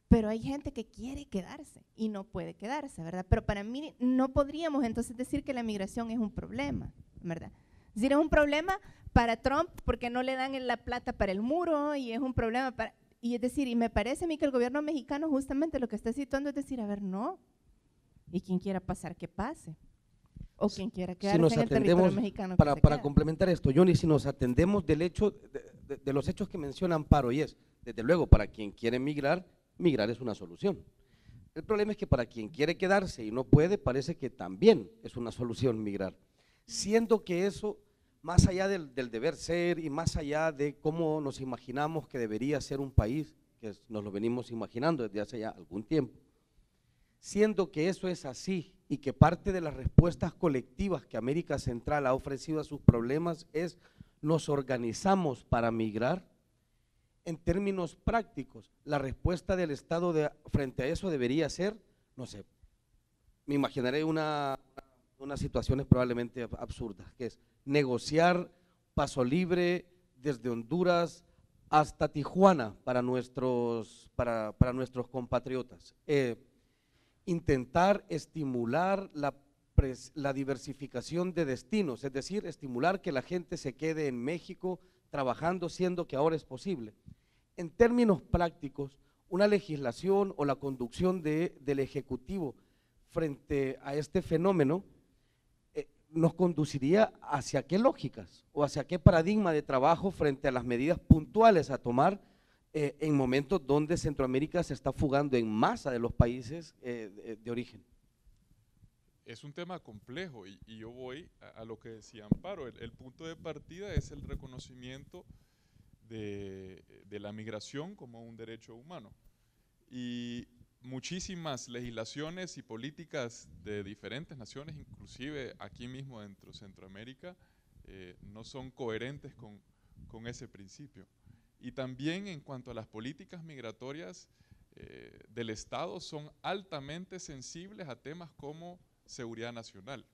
pero hay gente que quiere quedarse y no puede quedarse, ¿verdad? Pero para mí no podríamos entonces decir que la migración es un problema, ¿verdad? Es decir, es un problema para Trump porque no le dan la plata para el muro y es un problema para… Y es decir, y me parece a mí que el gobierno mexicano justamente lo que está situando es decir, a ver, no, y quien quiera pasar, que pase. O quien quiera quedarse en el territorio mexicano. Para complementar esto, Johnny, si nos atendemos del hecho, de los hechos que menciona Amparo, y es, desde luego, para quien quiere emigrar, migrar es una solución. El problema es que para quien quiere quedarse y no puede, parece que también es una solución migrar. Siendo que eso, más allá del deber ser y más allá de cómo nos imaginamos que debería ser un país, que nos lo venimos imaginando desde hace ya algún tiempo, siendo que eso es así y que parte de las respuestas colectivas que América Central ha ofrecido a sus problemas es nos organizamos para migrar, en términos prácticos, la respuesta del Estado frente a eso debería ser, no sé, me imaginaré unas situaciones probablemente absurdas, que es negociar paso libre desde Honduras hasta Tijuana para nuestros compatriotas, intentar estimular la diversificación de destinos, es decir, estimular que la gente se quede en México trabajando, siendo que ahora es posible. En términos prácticos, una legislación o la conducción del Ejecutivo frente a este fenómeno nos conduciría hacia qué lógicas o hacia qué paradigma de trabajo frente a las medidas puntuales a tomar en momentos donde Centroamérica se está fugando en masa de los países de origen. Es un tema complejo y yo voy a lo que decía Amparo. El punto de partida es el reconocimiento de la migración como un derecho humano. Y muchísimas legislaciones y políticas de diferentes naciones, inclusive aquí mismo dentro de Centroamérica, no son coherentes con ese principio. Y también en cuanto a las políticas migratorias del Estado, son altamente sensibles a temas como seguridad nacional.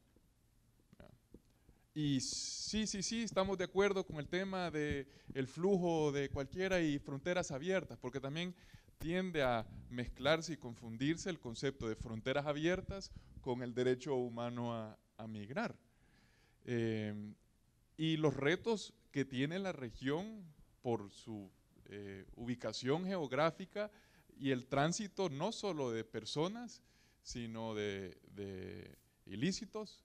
Y sí, estamos de acuerdo con el tema del flujo de cualquiera y fronteras abiertas, porque también tiende a mezclarse y confundirse el concepto de fronteras abiertas con el derecho humano a migrar. Y los retos que tiene la región por su ubicación geográfica y el tránsito no solo de personas, sino de ilícitos,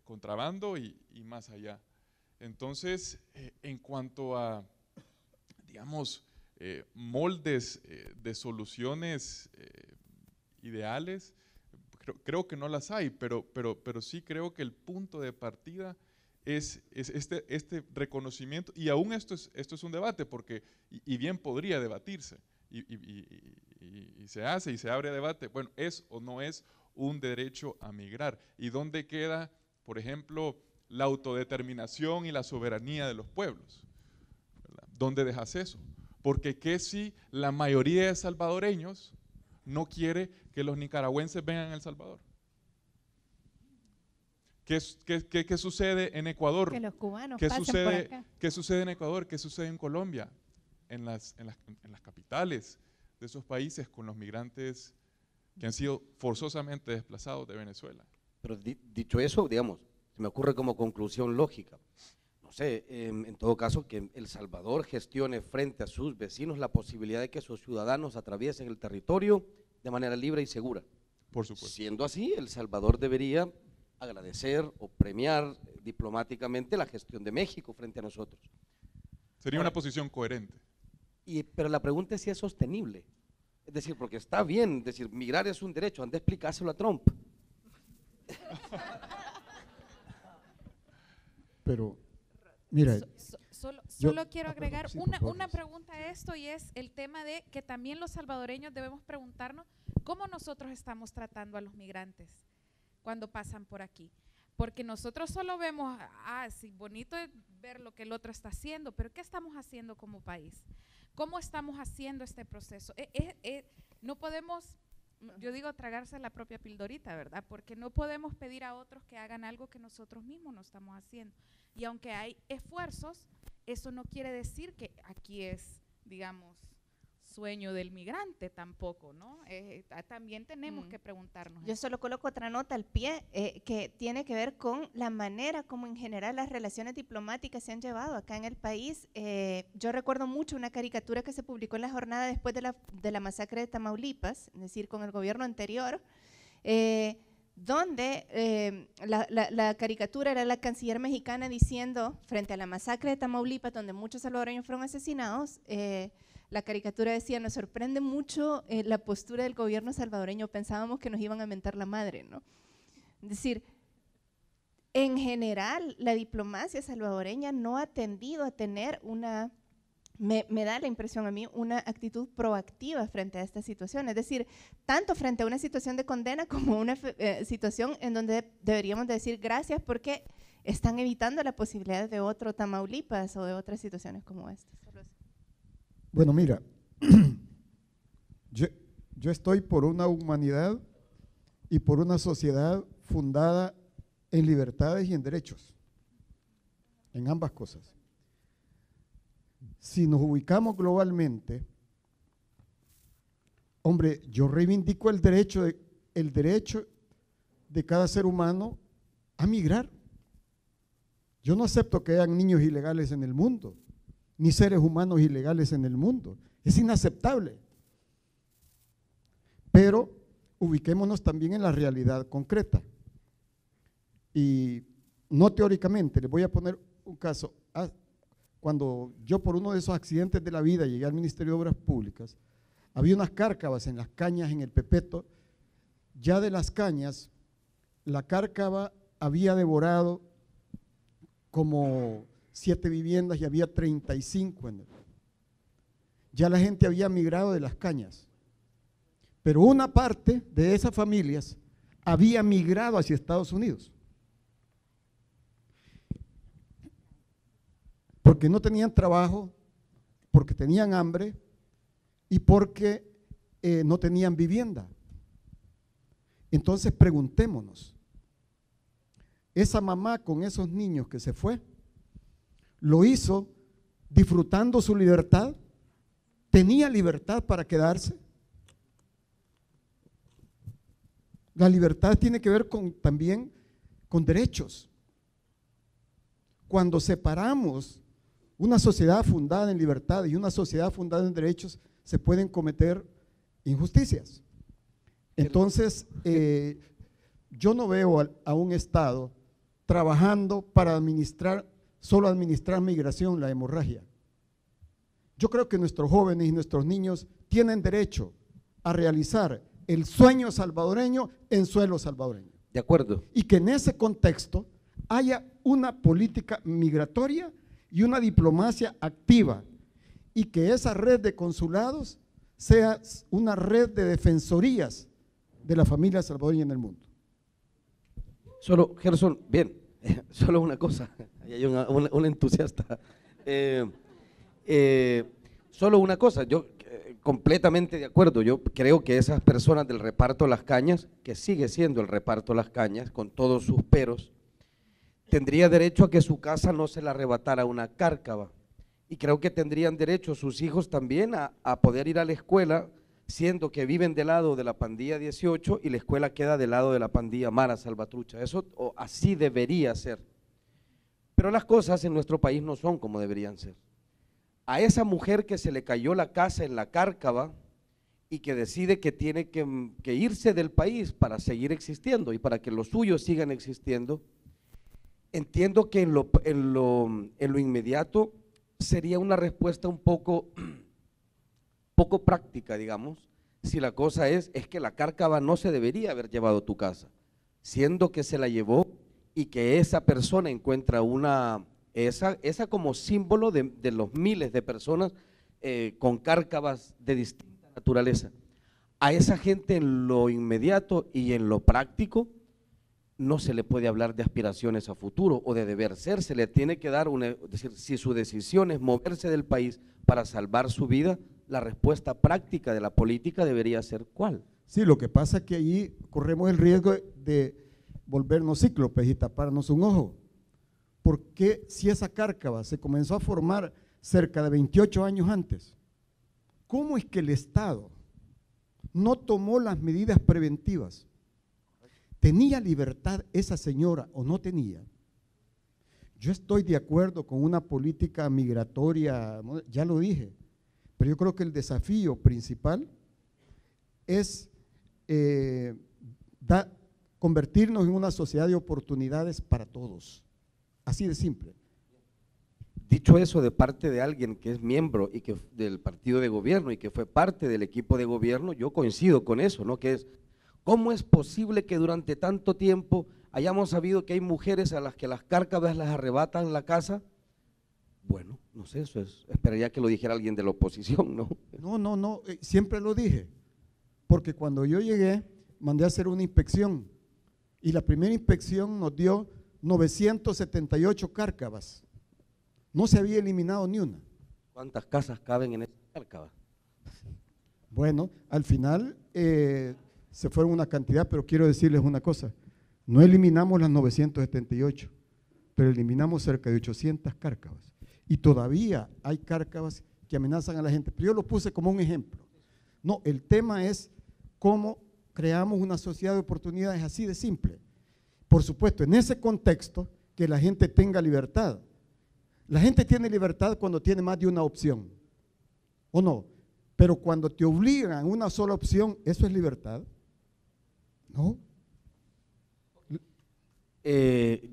contrabando y más allá. Entonces, en cuanto a, digamos, moldes de soluciones ideales, creo que no las hay, pero sí creo que el punto de partida es este reconocimiento, y aún esto es un debate, porque, y bien podría debatirse, y se hace y se abre debate, bueno, ¿es o no es un derecho a migrar? ¿Y dónde queda, por ejemplo, la autodeterminación y la soberanía de los pueblos? ¿Verdad? ¿Dónde dejas eso? Porque ¿qué si la mayoría de salvadoreños no quiere que los nicaragüenses vengan a El Salvador? ¿Qué sucede en Ecuador? Que los cubanos ¿Qué pasen sucede, por acá. ¿Qué sucede en Ecuador? ¿Qué sucede en Colombia? En las capitales de esos países con los migrantes que han sido forzosamente desplazados de Venezuela. Pero dicho eso, digamos, se me ocurre como conclusión lógica, no sé, en todo caso que El Salvador gestione frente a sus vecinos la posibilidad de que sus ciudadanos atraviesen el territorio de manera libre y segura. Por supuesto. Siendo así, El Salvador debería agradecer o premiar diplomáticamente la gestión de México frente a nosotros. Sería una posición coherente. Pero la pregunta es si es sostenible. Es decir, porque está bien, decir, migrar es un derecho, anda a explicárselo a Trump. Pero, mira, Solo quiero agregar sí, por favor. una pregunta a esto, y es el tema de que también los salvadoreños debemos preguntarnos cómo nosotros estamos tratando a los migrantes cuando pasan por aquí. Porque nosotros solo vemos, sí, bonito es ver lo que el otro está haciendo, pero ¿qué estamos haciendo como país? ¿Cómo estamos haciendo este proceso? No podemos, yo digo, tragarse la propia pildorita, ¿verdad? Porque no podemos pedir a otros que hagan algo que nosotros mismos no estamos haciendo. Y aunque hay esfuerzos, eso no quiere decir que aquí es, digamos, sueño del migrante tampoco, ¿no? También tenemos que preguntarnos. Yo solo coloco otra nota al pie que tiene que ver con la manera como en general las relaciones diplomáticas se han llevado acá en el país. Yo recuerdo mucho una caricatura que se publicó en la jornada después de la masacre de Tamaulipas, es decir, con el gobierno anterior, donde la caricatura era la canciller mexicana diciendo, frente a la masacre de Tamaulipas, donde muchos salvadoreños fueron asesinados, la caricatura decía, nos sorprende mucho la postura del gobierno salvadoreño, pensábamos que nos iban a mentar la madre, ¿no? Es decir, en general, la diplomacia salvadoreña no ha tendido a tener una, me da la impresión a mí, una actitud proactiva frente a esta situación. Es decir, tanto frente a una situación de condena como una situación en donde deberíamos decir gracias porque están evitando la posibilidad de otro Tamaulipas o de otras situaciones como esta. Bueno, mira, yo estoy por una humanidad y por una sociedad fundada en libertades y en derechos, en ambas cosas. Si nos ubicamos globalmente, hombre, yo reivindico el derecho de cada ser humano a migrar. Yo no acepto que hayan niños ilegales en el mundo, ni seres humanos ilegales en el mundo. Es inaceptable. Pero ubiquémonos también en la realidad concreta. Y no teóricamente, les voy a poner un caso. Cuando yo por uno de esos accidentes de la vida llegué al Ministerio de Obras Públicas, había unas cárcavas en las cañas, en el Pepeto. Ya de las cañas, la cárcava había devorado como 7 viviendas y había 35 en él. Ya la gente había migrado de las cañas. Pero una parte de esas familias había migrado hacia Estados Unidos. Porque no tenían trabajo, porque tenían hambre y porque no tenían vivienda. Entonces preguntémonos, esa mamá con esos niños que se fue, ¿lo hizo disfrutando su libertad? ¿Tenía libertad para quedarse? La libertad tiene que ver también con derechos. Cuando separamos una sociedad fundada en libertad y una sociedad fundada en derechos, se pueden cometer injusticias. Entonces, yo no veo a un Estado trabajando para solo administrar migración, la hemorragia. Yo creo que nuestros jóvenes y nuestros niños tienen derecho a realizar el sueño salvadoreño en suelo salvadoreño. De acuerdo. Y que en ese contexto haya una política migratoria y una diplomacia activa, y que esa red de consulados sea una red de defensorías de la familia salvadoreña en el mundo. Solo, Gerson, bien, solo una cosa, hay un entusiasta. Solo una cosa, yo completamente de acuerdo, yo creo que esas personas del reparto Las Cañas, que sigue siendo el reparto Las Cañas, con todos sus peros, tendría derecho a que su casa no se la arrebatara una cárcava, y creo que tendrían derecho sus hijos también a poder ir a la escuela, siendo que viven del lado de la pandilla 18 y la escuela queda del lado de la pandilla Mara Salvatrucha. Eso así debería ser, pero las cosas en nuestro país no son como deberían ser. A esa mujer que se le cayó la casa en la cárcava y que decide que tiene que irse del país para seguir existiendo y para que los suyos sigan existiendo, entiendo que en lo inmediato sería una respuesta un poco práctica, digamos, si la cosa es que la cárcava no se debería haber llevado tu casa, siendo que se la llevó y que esa persona encuentra esa como símbolo de los miles de personas con cárcavas de distinta naturaleza. A esa gente en lo inmediato y en lo práctico no se le puede hablar de aspiraciones a futuro o de deber ser, se le tiene que dar es decir, si su decisión es moverse del país para salvar su vida, la respuesta práctica de la política debería ser ¿cuál? Sí, lo que pasa es que allí corremos el riesgo de volvernos cíclopes y taparnos un ojo. Porque si esa cárcava se comenzó a formar cerca de 28 años antes, ¿cómo es que el Estado no tomó las medidas preventivas? ¿Tenía libertad esa señora o no tenía? Yo estoy de acuerdo con una política migratoria, ya lo dije, pero yo creo que el desafío principal es convertirnos en una sociedad de oportunidades para todos. Así de simple. dicho eso de parte de alguien que es miembro y que del partido de gobierno y que fue parte del equipo de gobierno, yo coincido con eso, ¿no? Que es, ¿cómo es posible que durante tanto tiempo hayamos sabido que hay mujeres a las que las cárcavas las arrebatan la casa? Bueno, no sé, eso es, esperaría que lo dijera alguien de la oposición, ¿no? No, siempre lo dije, porque cuando yo llegué, mandé a hacer una inspección, y la primera inspección nos dio 978 cárcavas, no se había eliminado ni una. ¿Cuántas casas caben en esa cárcava? Bueno, al final se fueron una cantidad, pero quiero decirles una cosa, no eliminamos las 978, pero eliminamos cerca de 800 cárcavas. Y todavía hay cárcavas que amenazan a la gente. Pero yo lo puse como un ejemplo. No, el tema es cómo creamos una sociedad de oportunidades así de simple. Por supuesto, en ese contexto, que la gente tenga libertad. La gente tiene libertad cuando tiene más de una opción, ¿o no? Pero cuando te obligan a una sola opción, ¿eso es libertad? ¿No?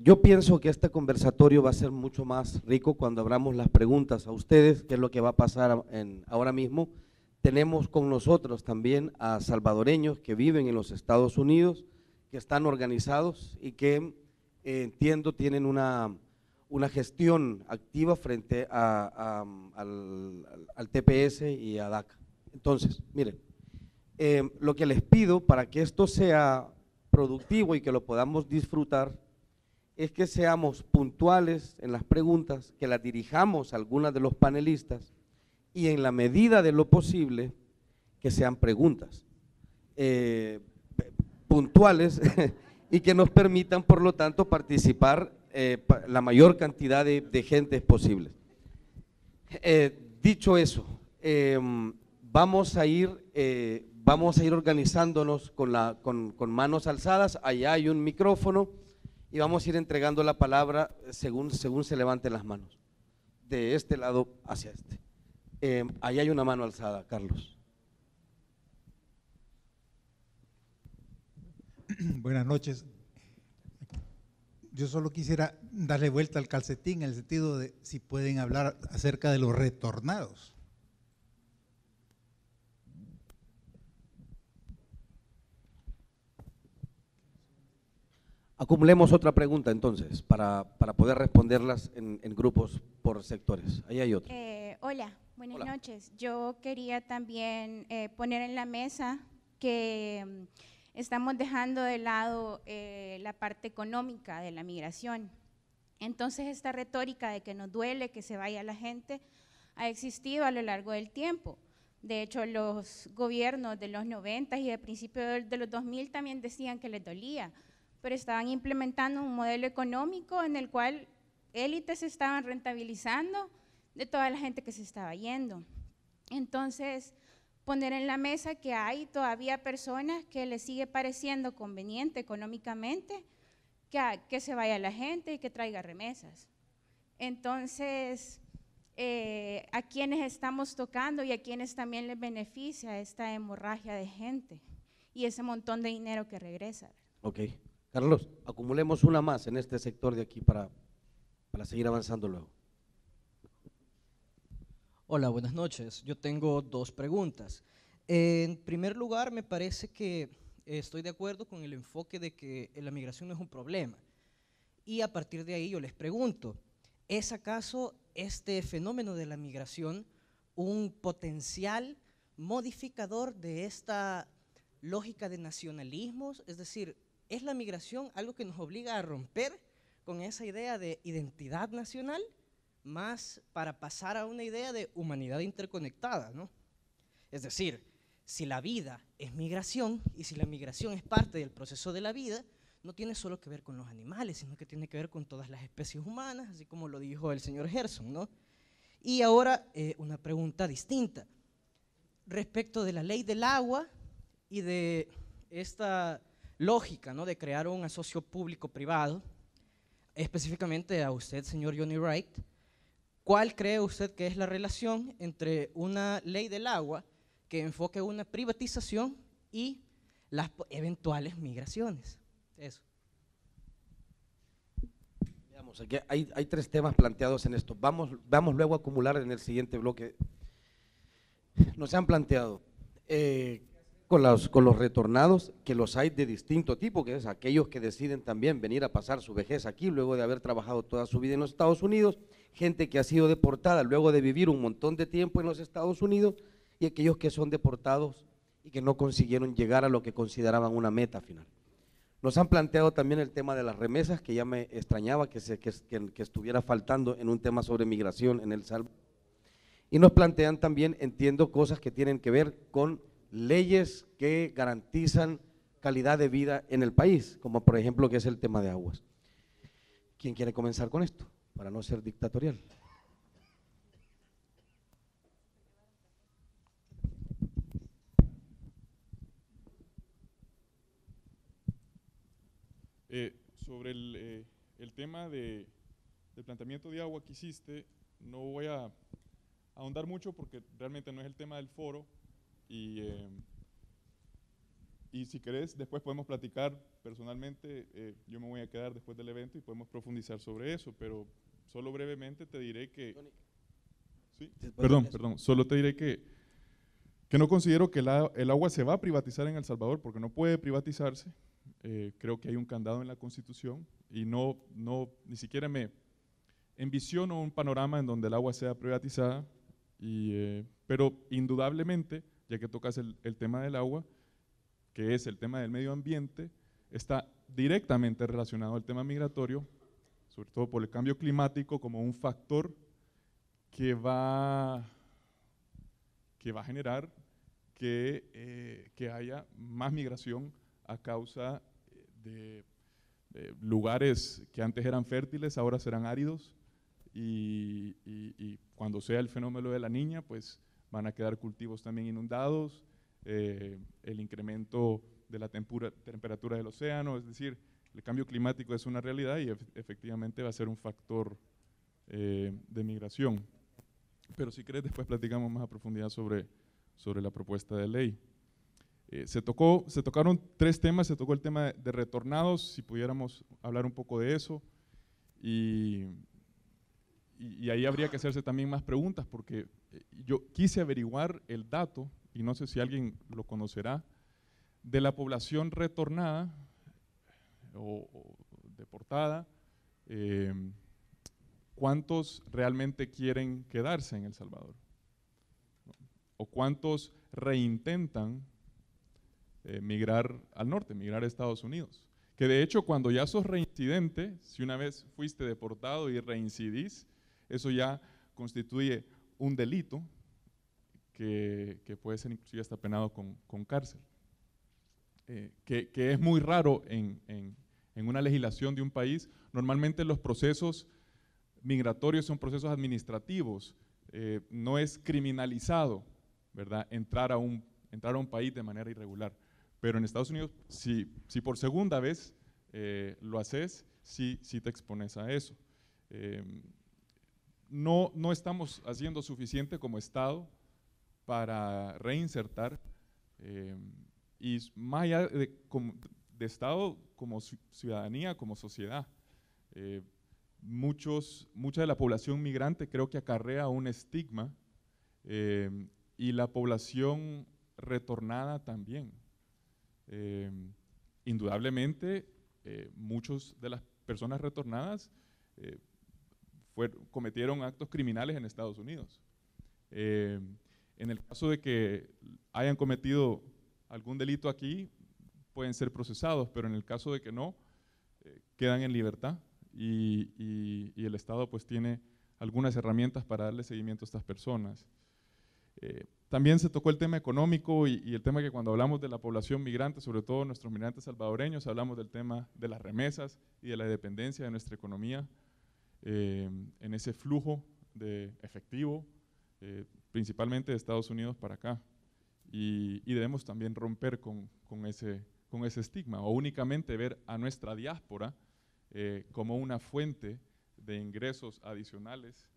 Yo pienso que este conversatorio va a ser mucho más rico cuando abramos las preguntas a ustedes, que es lo que va a pasar ahora mismo. Tenemos con nosotros también a salvadoreños que viven en los Estados Unidos, que están organizados y que entiendo tienen una gestión activa frente al TPS y a DACA. Entonces, miren, lo que les pido para que esto sea productivo y que lo podamos disfrutar es que seamos puntuales en las preguntas, que las dirijamos a algunas de los panelistas y en la medida de lo posible que sean preguntas puntuales y que nos permitan por lo tanto participar la mayor cantidad de gente posible. Dicho eso, vamos a ir organizándonos con manos alzadas. Allá hay un micrófono y vamos a ir entregando la palabra según se levanten las manos, de este lado hacia este. Allá hay una mano alzada, Carlos. Buenas noches. Yo solo quisiera darle vuelta al calcetín en el sentido de si pueden hablar acerca de los retornados. Acumulemos otra pregunta entonces para poder responderlas en grupos por sectores. Ahí hay otro. Hola, buenas noches. Yo quería también poner en la mesa que estamos dejando de lado la parte económica de la migración. Entonces esta retórica de que nos duele que se vaya la gente ha existido a lo largo del tiempo. De hecho, los gobiernos de los 90 y de principios de los 2000 también decían que les dolía, pero estaban implementando un modelo económico en el cual élites se estaban rentabilizando de toda la gente que se estaba yendo. Entonces, poner en la mesa que hay todavía personas que les sigue pareciendo conveniente económicamente que se vaya la gente y que traiga remesas. Entonces, a quienes estamos tocando y a quienes también les beneficia esta hemorragia de gente y ese montón de dinero que regresa. Ok. Carlos, acumulemos una más en este sector de aquí para seguir avanzando luego. Hola, buenas noches. Yo tengo dos preguntas. En primer lugar, me parece que estoy de acuerdo con el enfoque de que la migración no es un problema. Y a partir de ahí yo les pregunto, ¿es acaso este fenómeno de la migración un potencial modificador de esta lógica de nacionalismos? Es decir, ¿es la migración algo que nos obliga a romper con esa idea de identidad nacional, más para pasar a una idea de humanidad interconectada, ¿no? Es decir, si la vida es migración y si la migración es parte del proceso de la vida, no tiene solo que ver con los animales, sino que tiene que ver con todas las especies humanas, así como lo dijo el señor Gerson, ¿no? Y ahora una pregunta distinta. Respecto de la ley del agua y de esta lógica, ¿no?, de crear un asocio público-privado, específicamente a usted, señor Johnny Wright, ¿cuál cree usted que es la relación entre una ley del agua que enfoque una privatización y las eventuales migraciones? Eso. sea que hay 3 temas planteados en esto. Vamos luego a acumular en el siguiente bloque. Nos han planteado con los retornados, que los hay de distinto tipo, que es aquellos que deciden también venir a pasar su vejez aquí luego de haber trabajado toda su vida en los Estados Unidos, gente que ha sido deportada luego de vivir un montón de tiempo en los Estados Unidos, y aquellos que son deportados y que no consiguieron llegar a lo que consideraban una meta final. Nos han planteado también el tema de las remesas, que ya me extrañaba que estuviera faltando en un tema sobre migración en El Salvador. Y nos plantean también, entiendo, cosas que tienen que ver con leyes que garantizan calidad de vida en el país, como por ejemplo que es el tema de aguas. ¿Quién quiere comenzar con esto, para no ser dictatorial? Sobre el tema del planteamiento de agua que hiciste, no voy a ahondar mucho porque realmente no es el tema del foro, y si querés después podemos platicar personalmente. Yo me voy a quedar después del evento y podemos profundizar sobre eso, pero solo brevemente te diré que… ¿Sí? Perdón, solo te diré que no considero que el agua se va a privatizar en El Salvador, porque no puede privatizarse. Creo que hay un candado en la Constitución y ni siquiera me envisiono un panorama en donde el agua sea privatizada, pero indudablemente, ya que tocas el tema del agua, que es el tema del medio ambiente, está directamente relacionado al tema migratorio, sobre todo por el cambio climático, como un factor que va a generar que haya más migración a causa de lugares que antes eran fértiles, ahora serán áridos, y cuando sea el fenómeno de la Niña, pues van a quedar cultivos también inundados, el incremento de la temperatura del océano, es decir, el cambio climático es una realidad y efectivamente va a ser un factor de migración. Pero si querés después platicamos más a profundidad sobre la propuesta de ley. Se tocaron 3 temas. Se tocó el tema de retornados, si pudiéramos hablar un poco de eso, y ahí habría que hacerse también más preguntas, porque yo quise averiguar el dato, y no sé si alguien lo conocerá, de la población retornada o deportada, ¿cuántos realmente quieren quedarse en El Salvador? ¿O cuántos reintentan migrar al norte, migrar a Estados Unidos? Que de hecho, cuando ya sos reincidente, si una vez fuiste deportado y reincidís, eso ya constituye un delito que puede ser inclusive hasta penado con cárcel. Que es muy raro en una legislación de un país. Normalmente los procesos migratorios son procesos administrativos, no es criminalizado, ¿verdad?, entrar a un país de manera irregular. Pero en Estados Unidos, si por segunda vez lo haces, sí te expones a eso. No estamos haciendo suficiente como Estado para reinsertar, y más allá de Estado, como ciudadanía, como sociedad. Mucha de la población migrante creo que acarrea un estigma, y la población retornada también. Indudablemente, muchas de las personas retornadas cometieron actos criminales en Estados Unidos. En el caso de que hayan cometido algún delito aquí, pueden ser procesados, pero en el caso de que no, quedan en libertad, y el Estado pues tiene algunas herramientas para darle seguimiento a estas personas. También se tocó el tema económico y el tema que cuando hablamos de la población migrante, sobre todo nuestros migrantes salvadoreños, hablamos del tema de las remesas y de la dependencia de nuestra economía en ese flujo de efectivo, principalmente de Estados Unidos para acá. Y debemos también romper con ese estigma, o únicamente ver a nuestra diáspora como una fuente de ingresos adicionales,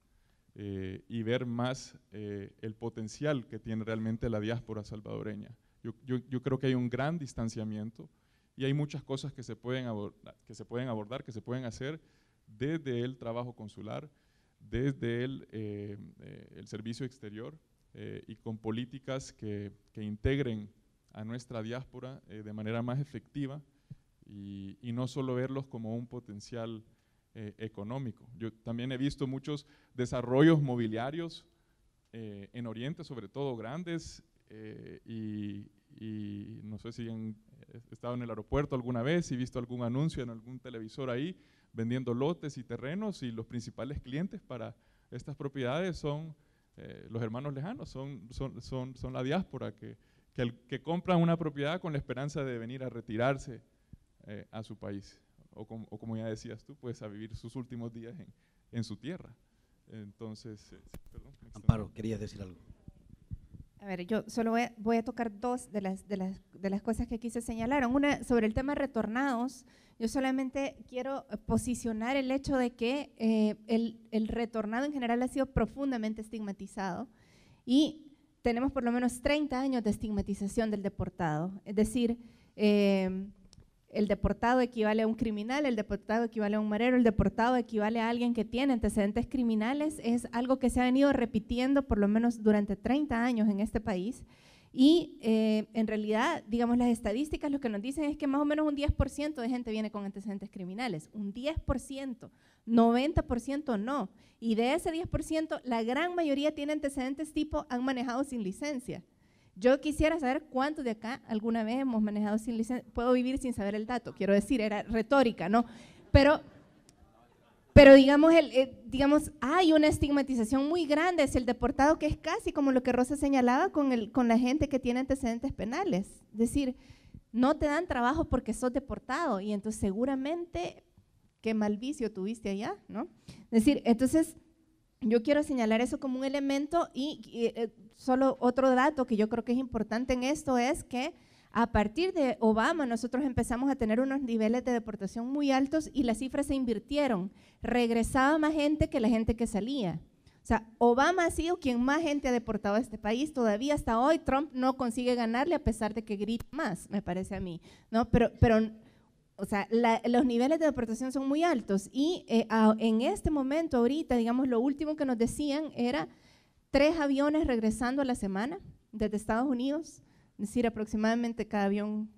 y ver más el potencial que tiene realmente la diáspora salvadoreña. Yo creo que hay un gran distanciamiento y hay muchas cosas que se pueden abordar, que se pueden hacer desde el trabajo consular, desde el servicio exterior y con políticas que integren a nuestra diáspora de manera más efectiva y no solo verlos como un potencial económico. Yo también he visto muchos desarrollos mobiliarios en Oriente, sobre todo grandes, y no sé si han estado en el aeropuerto alguna vez y visto algún anuncio en algún televisor ahí vendiendo lotes y terrenos, y los principales clientes para estas propiedades son los hermanos lejanos, son la diáspora que compran una propiedad con la esperanza de venir a retirarse a su país, o como ya decías tú, pues a vivir sus últimos días en su tierra. Entonces, perdón. Amparo, querías decir algo. A ver, yo solo voy a tocar dos de las cosas que aquí se señalaron. Una, sobre el tema retornados, yo solamente quiero posicionar el hecho de que el retornado en general ha sido profundamente estigmatizado y tenemos por lo menos 30 años de estigmatización del deportado. Es decir, el deportado equivale a un criminal, el deportado equivale a un marero, el deportado equivale a alguien que tiene antecedentes criminales. Es algo que se ha venido repitiendo por lo menos durante 30 años en este país. Y en realidad, digamos, las estadísticas lo que nos dicen es que más o menos un 10% de gente viene con antecedentes criminales. Un 10%, 90% no. Y de ese 10%, la gran mayoría tiene antecedentes tipo han manejado sin licencia. Yo quisiera saber cuántos de acá alguna vez hemos manejado sin licencia. Puedo vivir sin saber el dato, quiero decir, era retórica, ¿no? Pero digamos, hay una estigmatización muy grande hacia el deportado, que es casi como lo que Rosa señalaba con la gente que tiene antecedentes penales. Es decir, no te dan trabajo porque sos deportado y entonces seguramente qué mal vicio tuviste allá, ¿no? Es decir, entonces yo quiero señalar eso como un elemento y solo otro dato que yo creo que es importante en esto es que a partir de Obama nosotros empezamos a tener unos niveles de deportación muy altos y las cifras se invirtieron. Regresaba más gente que la gente que salía. O sea, Obama ha sido quien más gente ha deportado a este país. Todavía hasta hoy Trump no consigue ganarle a pesar de que grita más, me parece a mí, ¿no? Pero o sea, los niveles de deportación son muy altos y en este momento, ahorita, digamos, lo último que nos decían era 3 aviones regresando a la semana desde Estados Unidos, es decir, aproximadamente cada avión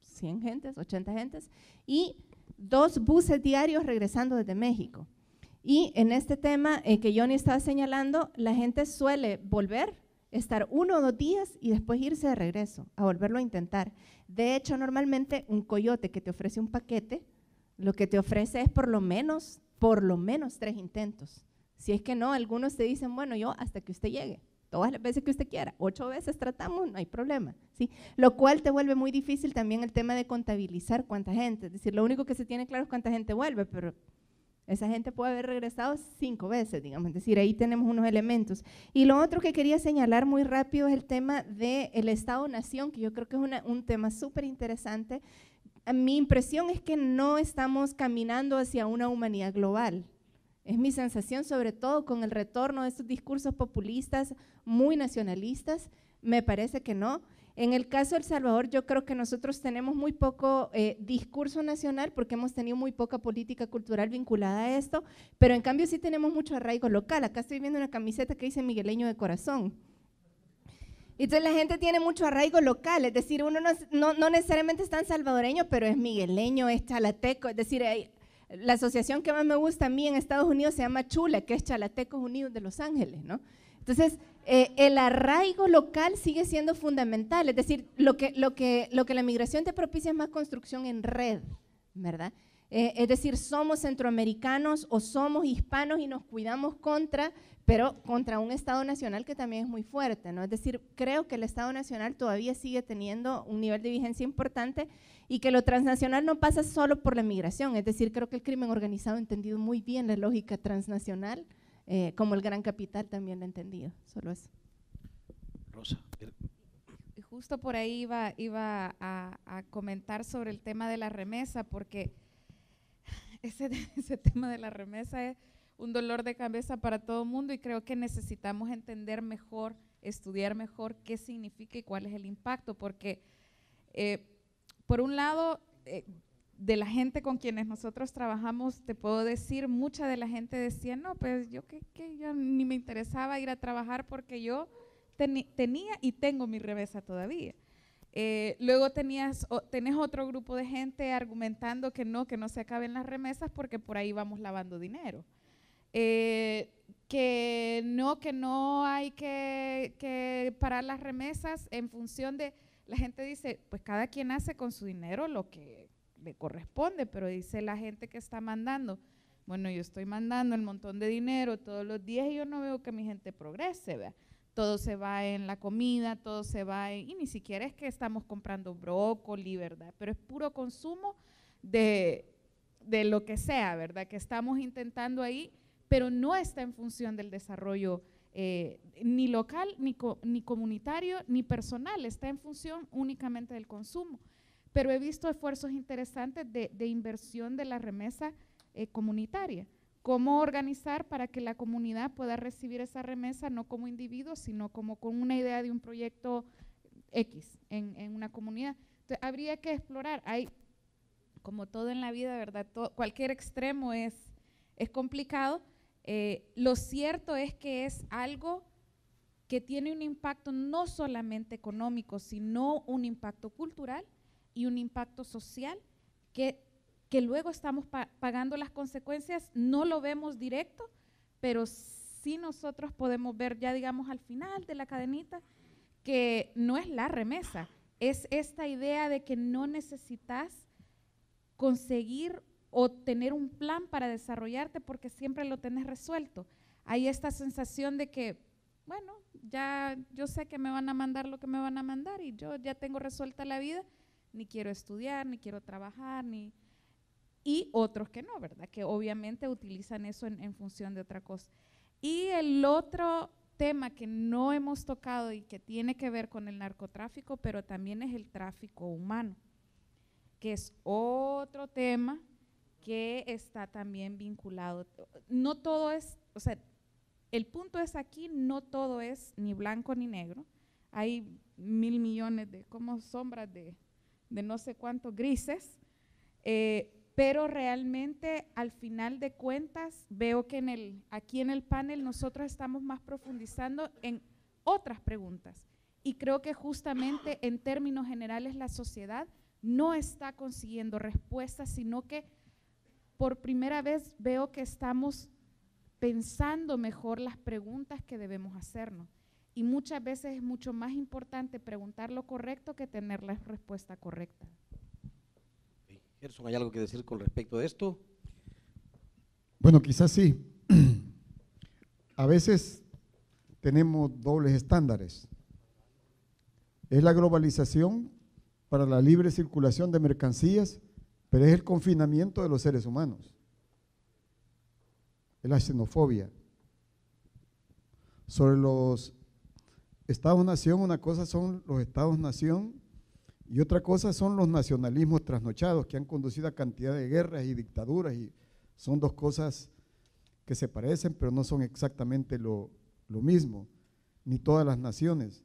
100 gentes, 80 gentes, y 2 buses diarios regresando desde México. Y en este tema que Johnny estaba señalando, la gente suele volver, estar 1 o 2 días y después irse de regreso, a volverlo a intentar. De hecho, normalmente un coyote que te ofrece un paquete, lo que te ofrece es por lo menos 3 intentos. Si es que no, algunos te dicen, bueno, yo hasta que usted llegue, todas las veces que usted quiera, 8 veces tratamos, no hay problema, ¿sí? Lo cual te vuelve muy difícil también el tema de contabilizar cuánta gente, es decir, lo único que se tiene claro es cuánta gente vuelve, pero esa gente puede haber regresado 5 veces, digamos, es decir, ahí tenemos unos elementos. Y lo otro que quería señalar muy rápido es el tema del Estado-Nación, que yo creo que es un tema súper interesante. Mi impresión es que no estamos caminando hacia una humanidad global. Es mi sensación, sobre todo con el retorno de estos discursos populistas muy nacionalistas, me parece que no. En el caso de El Salvador, yo creo que nosotros tenemos muy poco discurso nacional porque hemos tenido muy poca política cultural vinculada a esto, pero en cambio sí tenemos mucho arraigo local. Acá estoy viendo una camiseta que dice migueleño de corazón. Entonces la gente tiene mucho arraigo local, es decir, uno no necesariamente es tan salvadoreño, pero es migueleño, es chalateco, es decir, la asociación que más me gusta a mí en Estados Unidos se llama Chula, que es Chalatecos Unidos de Los Ángeles, ¿no? Entonces, el arraigo local sigue siendo fundamental, es decir, lo que la migración te propicia es más construcción en red, ¿verdad? Es decir, somos centroamericanos o somos hispanos y nos cuidamos pero contra un Estado nacional que también es muy fuerte, ¿no? Es decir, creo que el Estado nacional todavía sigue teniendo un nivel de vigencia importante y que lo transnacional no pasa solo por la migración, es decir, creo que el crimen organizado ha entendido muy bien la lógica transnacional, como el gran capital también lo ha entendido, solo eso. Rosa. Justo por ahí iba a comentar sobre el tema de la remesa, porque ese tema de la remesa es un dolor de cabeza para todo el mundo y creo que necesitamos entender mejor, estudiar mejor qué significa y cuál es el impacto, porque por un lado, de la gente con quienes nosotros trabajamos, te puedo decir, mucha de la gente decía, no, pues yo yo ni me interesaba ir a trabajar porque yo tenía y tengo mi remesa todavía. Luego tenés otro grupo de gente argumentando que no se acaben las remesas porque por ahí vamos lavando dinero. Que no hay que parar las remesas en función de, la gente dice, pues cada quien hace con su dinero lo que le corresponde, pero dice la gente que está mandando, bueno, yo estoy mandando el montón de dinero todos los días y yo no veo que mi gente progrese, ¿verdad? Todo se va en la comida, todo se va y ni siquiera es que estamos comprando brócoli, ¿verdad? Pero es puro consumo de lo que sea, ¿verdad? Que estamos intentando ahí, pero no está en función del desarrollo ni local, ni comunitario, ni personal, está en función únicamente del consumo. Pero he visto esfuerzos interesantes de inversión de la remesa comunitaria. Cómo organizar para que la comunidad pueda recibir esa remesa no como individuo, sino como con una idea de un proyecto X en una comunidad. Entonces, habría que explorar. Hay, como todo en la vida, ¿verdad? Cualquier extremo es complicado. Lo cierto es que es algo que tiene un impacto no solamente económico, sino un impacto cultural y un impacto social que luego estamos pagando las consecuencias. No lo vemos directo, pero sí nosotros podemos ver ya, digamos, al final de la cadenita, que no es la remesa, es esta idea de que no necesitas conseguir o tener un plan para desarrollarte porque siempre lo tenés resuelto. Hay esta sensación de que, bueno, ya yo sé que me van a mandar lo que me van a mandar y yo ya tengo resuelta la vida, ni quiero estudiar, ni quiero trabajar, y otros que no, ¿verdad? Que obviamente utilizan eso en función de otra cosa. Y el otro tema que no hemos tocado y que tiene que ver con el narcotráfico, pero también es el tráfico humano, que es otro tema que está también vinculado. No todo es, o sea, el punto es aquí, no todo es ni blanco ni negro. Hay 1.000 millones de como sombras de no sé cuántos grises, pero realmente al final de cuentas veo que aquí en el panel nosotros estamos más profundizando en otras preguntas y creo que justamente en términos generales la sociedad no está consiguiendo respuestas, sino que por primera vez veo que estamos pensando mejor las preguntas que debemos hacernos. Y muchas veces es mucho más importante preguntar lo correcto que tener la respuesta correcta. Gerson, ¿hay algo que decir con respecto a esto? Bueno, quizás sí. A veces tenemos dobles estándares. Es la globalización para la libre circulación de mercancías, pero es el confinamiento de los seres humanos. Es la xenofobia. Sobre los Estados-nación, una cosa son los Estados-nación y otra cosa son los nacionalismos trasnochados que han conducido a cantidad de guerras y dictaduras, y son dos cosas que se parecen pero no son exactamente lo mismo, ni todas las naciones.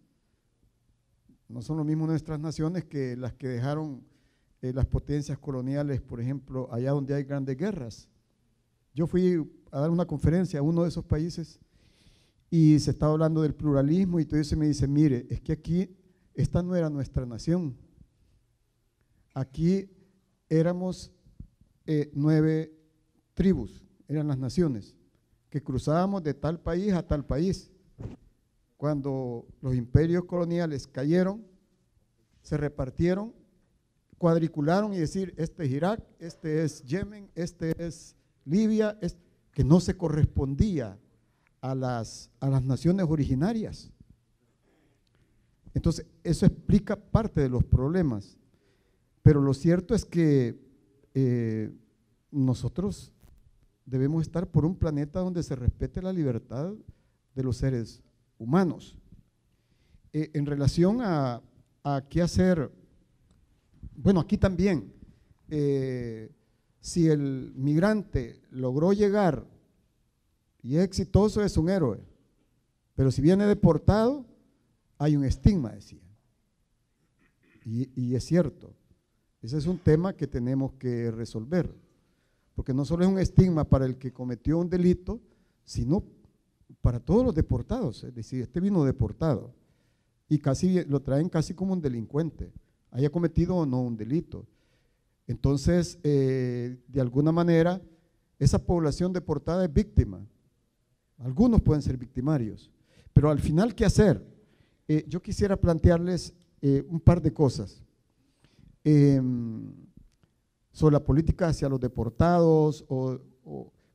No son lo mismo nuestras naciones que las que dejaron las potencias coloniales, por ejemplo, allá donde hay grandes guerras. Yo fui a dar una conferencia a uno de esos países y se estaba hablando del pluralismo y todo eso, y me dice, mire, es que aquí, esta no era nuestra nación. Aquí éramos 9 tribus, eran las naciones, que cruzábamos de tal país a tal país. Cuando los imperios coloniales cayeron, se repartieron, cuadricularon y decir, este es Irak, este es Yemen, este es Libia, que no se correspondía a las naciones originarias. Entonces, eso explica parte de los problemas, pero lo cierto es que nosotros debemos estar por un planeta donde se respete la libertad de los seres humanos. En relación a qué hacer, bueno, aquí también, si el migrante logró llegar y es exitoso, es un héroe, pero si viene deportado, hay un estigma, decía. Y es cierto, Ese es un tema que tenemos que resolver, porque no solo es un estigma para el que cometió un delito, sino para todos los deportados. Es decir, este vino deportado y casi lo traen casi como un delincuente, haya cometido o no un delito. Entonces, de alguna manera, esa población deportada es víctima. Algunos pueden ser victimarios, pero al final, ¿qué hacer? Yo quisiera plantearles un par de cosas sobre la política hacia los deportados o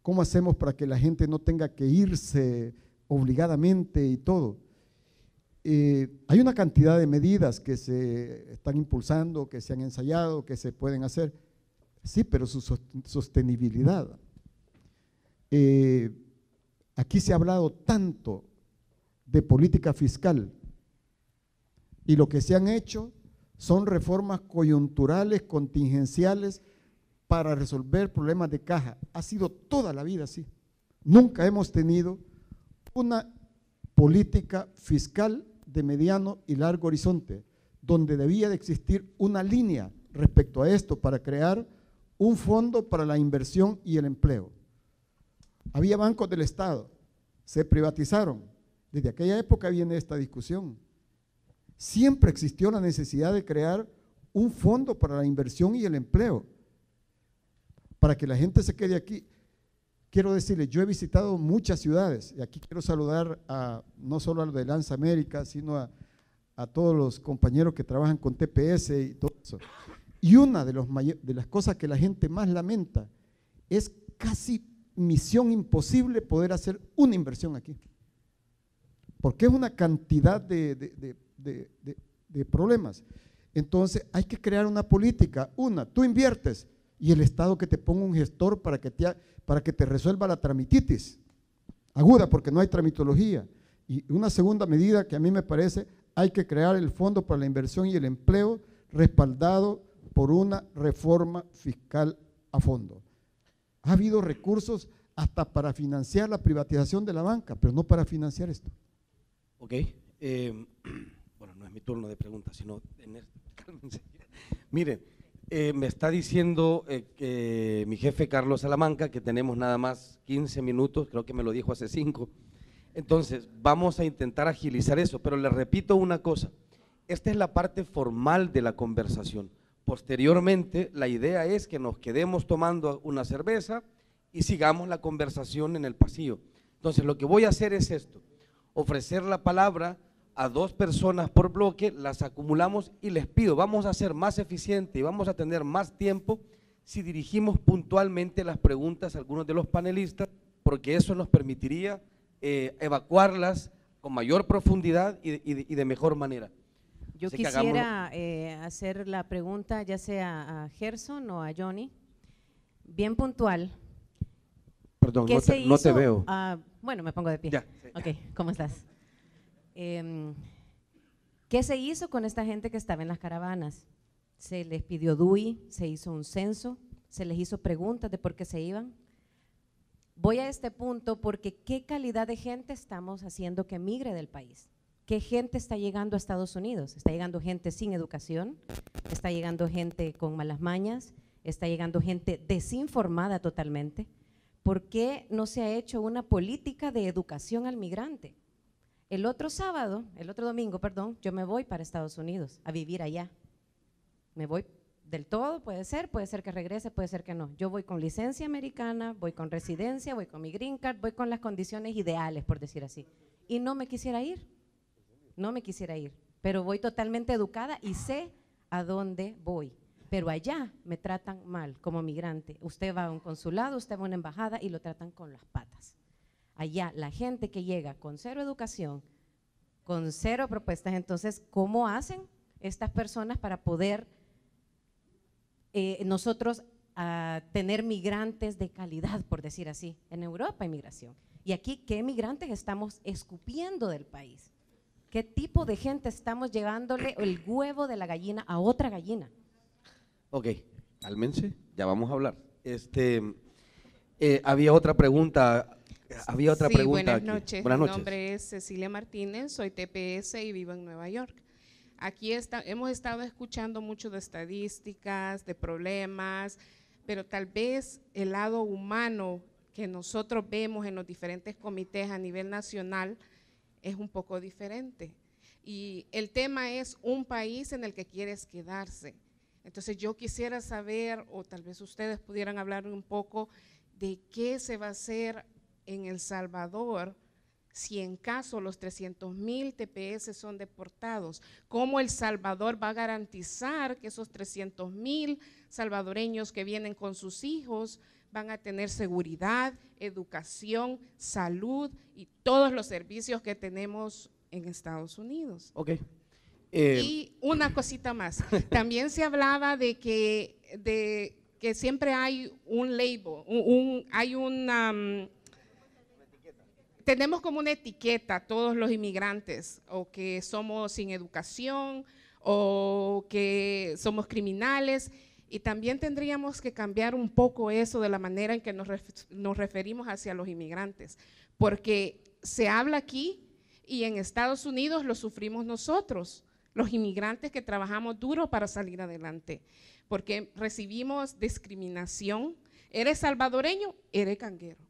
cómo hacemos para que la gente no tenga que irse obligadamente y todo. Hay una cantidad de medidas que se están impulsando, que se han ensayado, que se pueden hacer, sí, pero su sostenibilidad. Aquí se ha hablado tanto de política fiscal y lo que se han hecho son reformas coyunturales, contingenciales para resolver problemas de caja. Ha sido toda la vida así. Nunca hemos tenido una política fiscal de mediano y largo horizonte, donde debía de existir una línea respecto a esto para crear un fondo para la inversión y el empleo. Había bancos del Estado, se privatizaron. Desde aquella época viene esta discusión. Siempre existió la necesidad de crear un fondo para la inversión y el empleo, para que la gente se quede aquí. Quiero decirles, yo he visitado muchas ciudades, y aquí quiero saludar no solo a los de Lanza América, sino a todos los compañeros que trabajan con TPS y todo eso. Y una de las cosas que la gente más lamenta es casi misión imposible poder hacer una inversión aquí, porque es una cantidad de problemas. Entonces hay que crear una política. Tú inviertes y el Estado que te ponga un gestor para que te resuelva la tramititis aguda, porque no hay tramitología. Y una segunda medida que a mí me parece, hay que crear el Fondo para la Inversión y el Empleo respaldado por una reforma fiscal a fondo. Ha habido recursos hasta para financiar la privatización de la banca, pero no para financiar esto. Ok, bueno, no es mi turno de preguntas, sino cálmense. Miren, me está diciendo mi jefe Carlos Salamanca que tenemos nada más 15 minutos, creo que me lo dijo hace 5. Entonces, vamos a intentar agilizar eso, pero les repito una cosa, esta es la parte formal de la conversación. Posteriormente, la idea es que nos quedemos tomando una cerveza y sigamos la conversación en el pasillo. Entonces, lo que voy a hacer es esto, ofrecer la palabra a 2 personas por bloque, las acumulamos y les pido, vamos a ser más eficientes y vamos a tener más tiempo si dirigimos puntualmente las preguntas a algunos de los panelistas, porque eso nos permitiría evacuarlas con mayor profundidad y de mejor manera. Yo quisiera hacer la pregunta ya sea a Gerson o a Johnny, bien puntual. Perdón, no te veo. Bueno, me pongo de pie. Ya, sí. Ok, ¿cómo estás? ¿Qué se hizo con esta gente que estaba en las caravanas? Se les pidió DUI, se hizo un censo, se les hizo preguntas de por qué se iban. Voy a este punto porque ¿qué calidad de gente estamos haciendo que migre del país? ¿Qué gente está llegando a Estados Unidos? Está llegando gente sin educación, está llegando gente con malas mañas, está llegando gente desinformada totalmente. ¿Por qué no se ha hecho una política de educación al migrante? El otro domingo, yo me voy para Estados Unidos a vivir allá. Me voy del todo, puede ser que regrese, puede ser que no. Yo voy con licencia americana, voy con residencia, voy con mi green card, voy con las condiciones ideales, por decir así. Y no me quisiera ir, pero voy totalmente educada y sé a dónde voy. Pero allá me tratan mal como migrante. Usted va a un consulado, usted va a una embajada y lo tratan con las patas. Allá la gente que llega con 0 educación, con 0 propuestas, entonces, ¿cómo hacen estas personas para poder nosotros tener migrantes de calidad, por decir así? En Europa hay migración. Y aquí, ¿qué migrantes estamos escupiendo del país? ¿Qué tipo de gente estamos llevándole el huevo de la gallina a otra gallina? Ok, cálmense, ya vamos a hablar. Había otra pregunta. Buenas aquí. noches. Buenas noches. Mi nombre es Cecilia Martínez, soy TPS y vivo en Nueva York. Aquí hemos estado escuchando mucho de estadísticas, de problemas, pero tal vez el lado humano que nosotros vemos en los diferentes comités a nivel nacional es un poco diferente. Y el tema es un país en el que quieres quedarse. Entonces yo quisiera saber, o tal vez ustedes pudieran hablar un poco de qué se va a hacer en El Salvador si en caso los 300,000 TPS son deportados. ¿Cómo El Salvador va a garantizar que esos 300,000 salvadoreños que vienen con sus hijos van a tener seguridad, educación, salud y todos los servicios que tenemos en Estados Unidos? Ok. Y una cosita más, también se hablaba de que siempre hay un label, tenemos como una etiqueta todos los inmigrantes, o que somos sin educación, o que somos criminales, y también tendríamos que cambiar un poco eso de la manera en que nos referimos hacia los inmigrantes, porque se habla aquí y en Estados Unidos lo sufrimos nosotros, los inmigrantes que trabajamos duro para salir adelante, porque recibimos discriminación. Eres salvadoreño, eres canguero,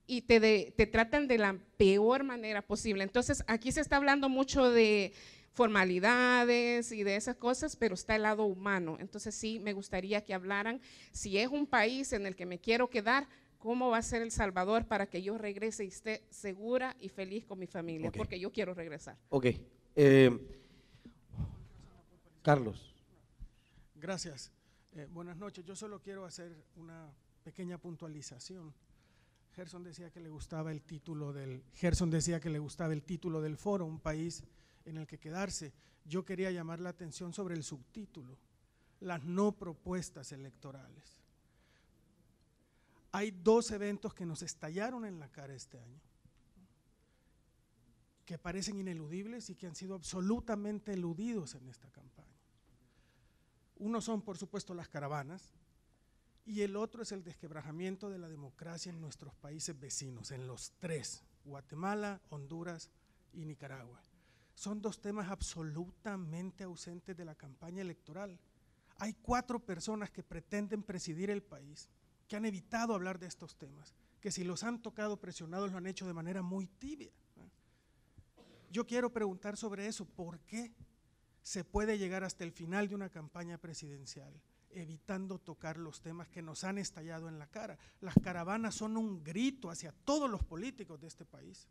y te tratan de la peor manera posible. Entonces aquí se está hablando mucho de formalidades y de esas cosas, pero está el lado humano. Entonces sí me gustaría que hablaran, si es un país en el que me quiero quedar, ¿cómo va a ser El Salvador para que yo regrese y esté segura y feliz con mi familia? Okay. Porque yo quiero regresar. Ok. Carlos. Gracias. Buenas noches. Yo solo quiero hacer una pequeña puntualización. Gerson decía que le gustaba el título del foro, un país en el que quedarse. Yo quería llamar la atención sobre el subtítulo, las no propuestas electorales. Hay 2 eventos que nos estallaron en la cara este año, que parecen ineludibles y que han sido absolutamente eludidos en esta campaña. Uno son, por supuesto, las caravanas, y el otro es el desquebrajamiento de la democracia en nuestros países vecinos, en los 3, Guatemala, Honduras y Nicaragua. Son 2 temas absolutamente ausentes de la campaña electoral. Hay 4 personas que pretenden presidir el país, que han evitado hablar de estos temas, que si los han tocado presionados lo han hecho de manera muy tibia. Yo quiero preguntar sobre eso, ¿por qué se puede llegar hasta el final de una campaña presidencial evitando tocar los temas que nos han estallado en la cara? Las caravanas son un grito hacia todos los políticos de este país.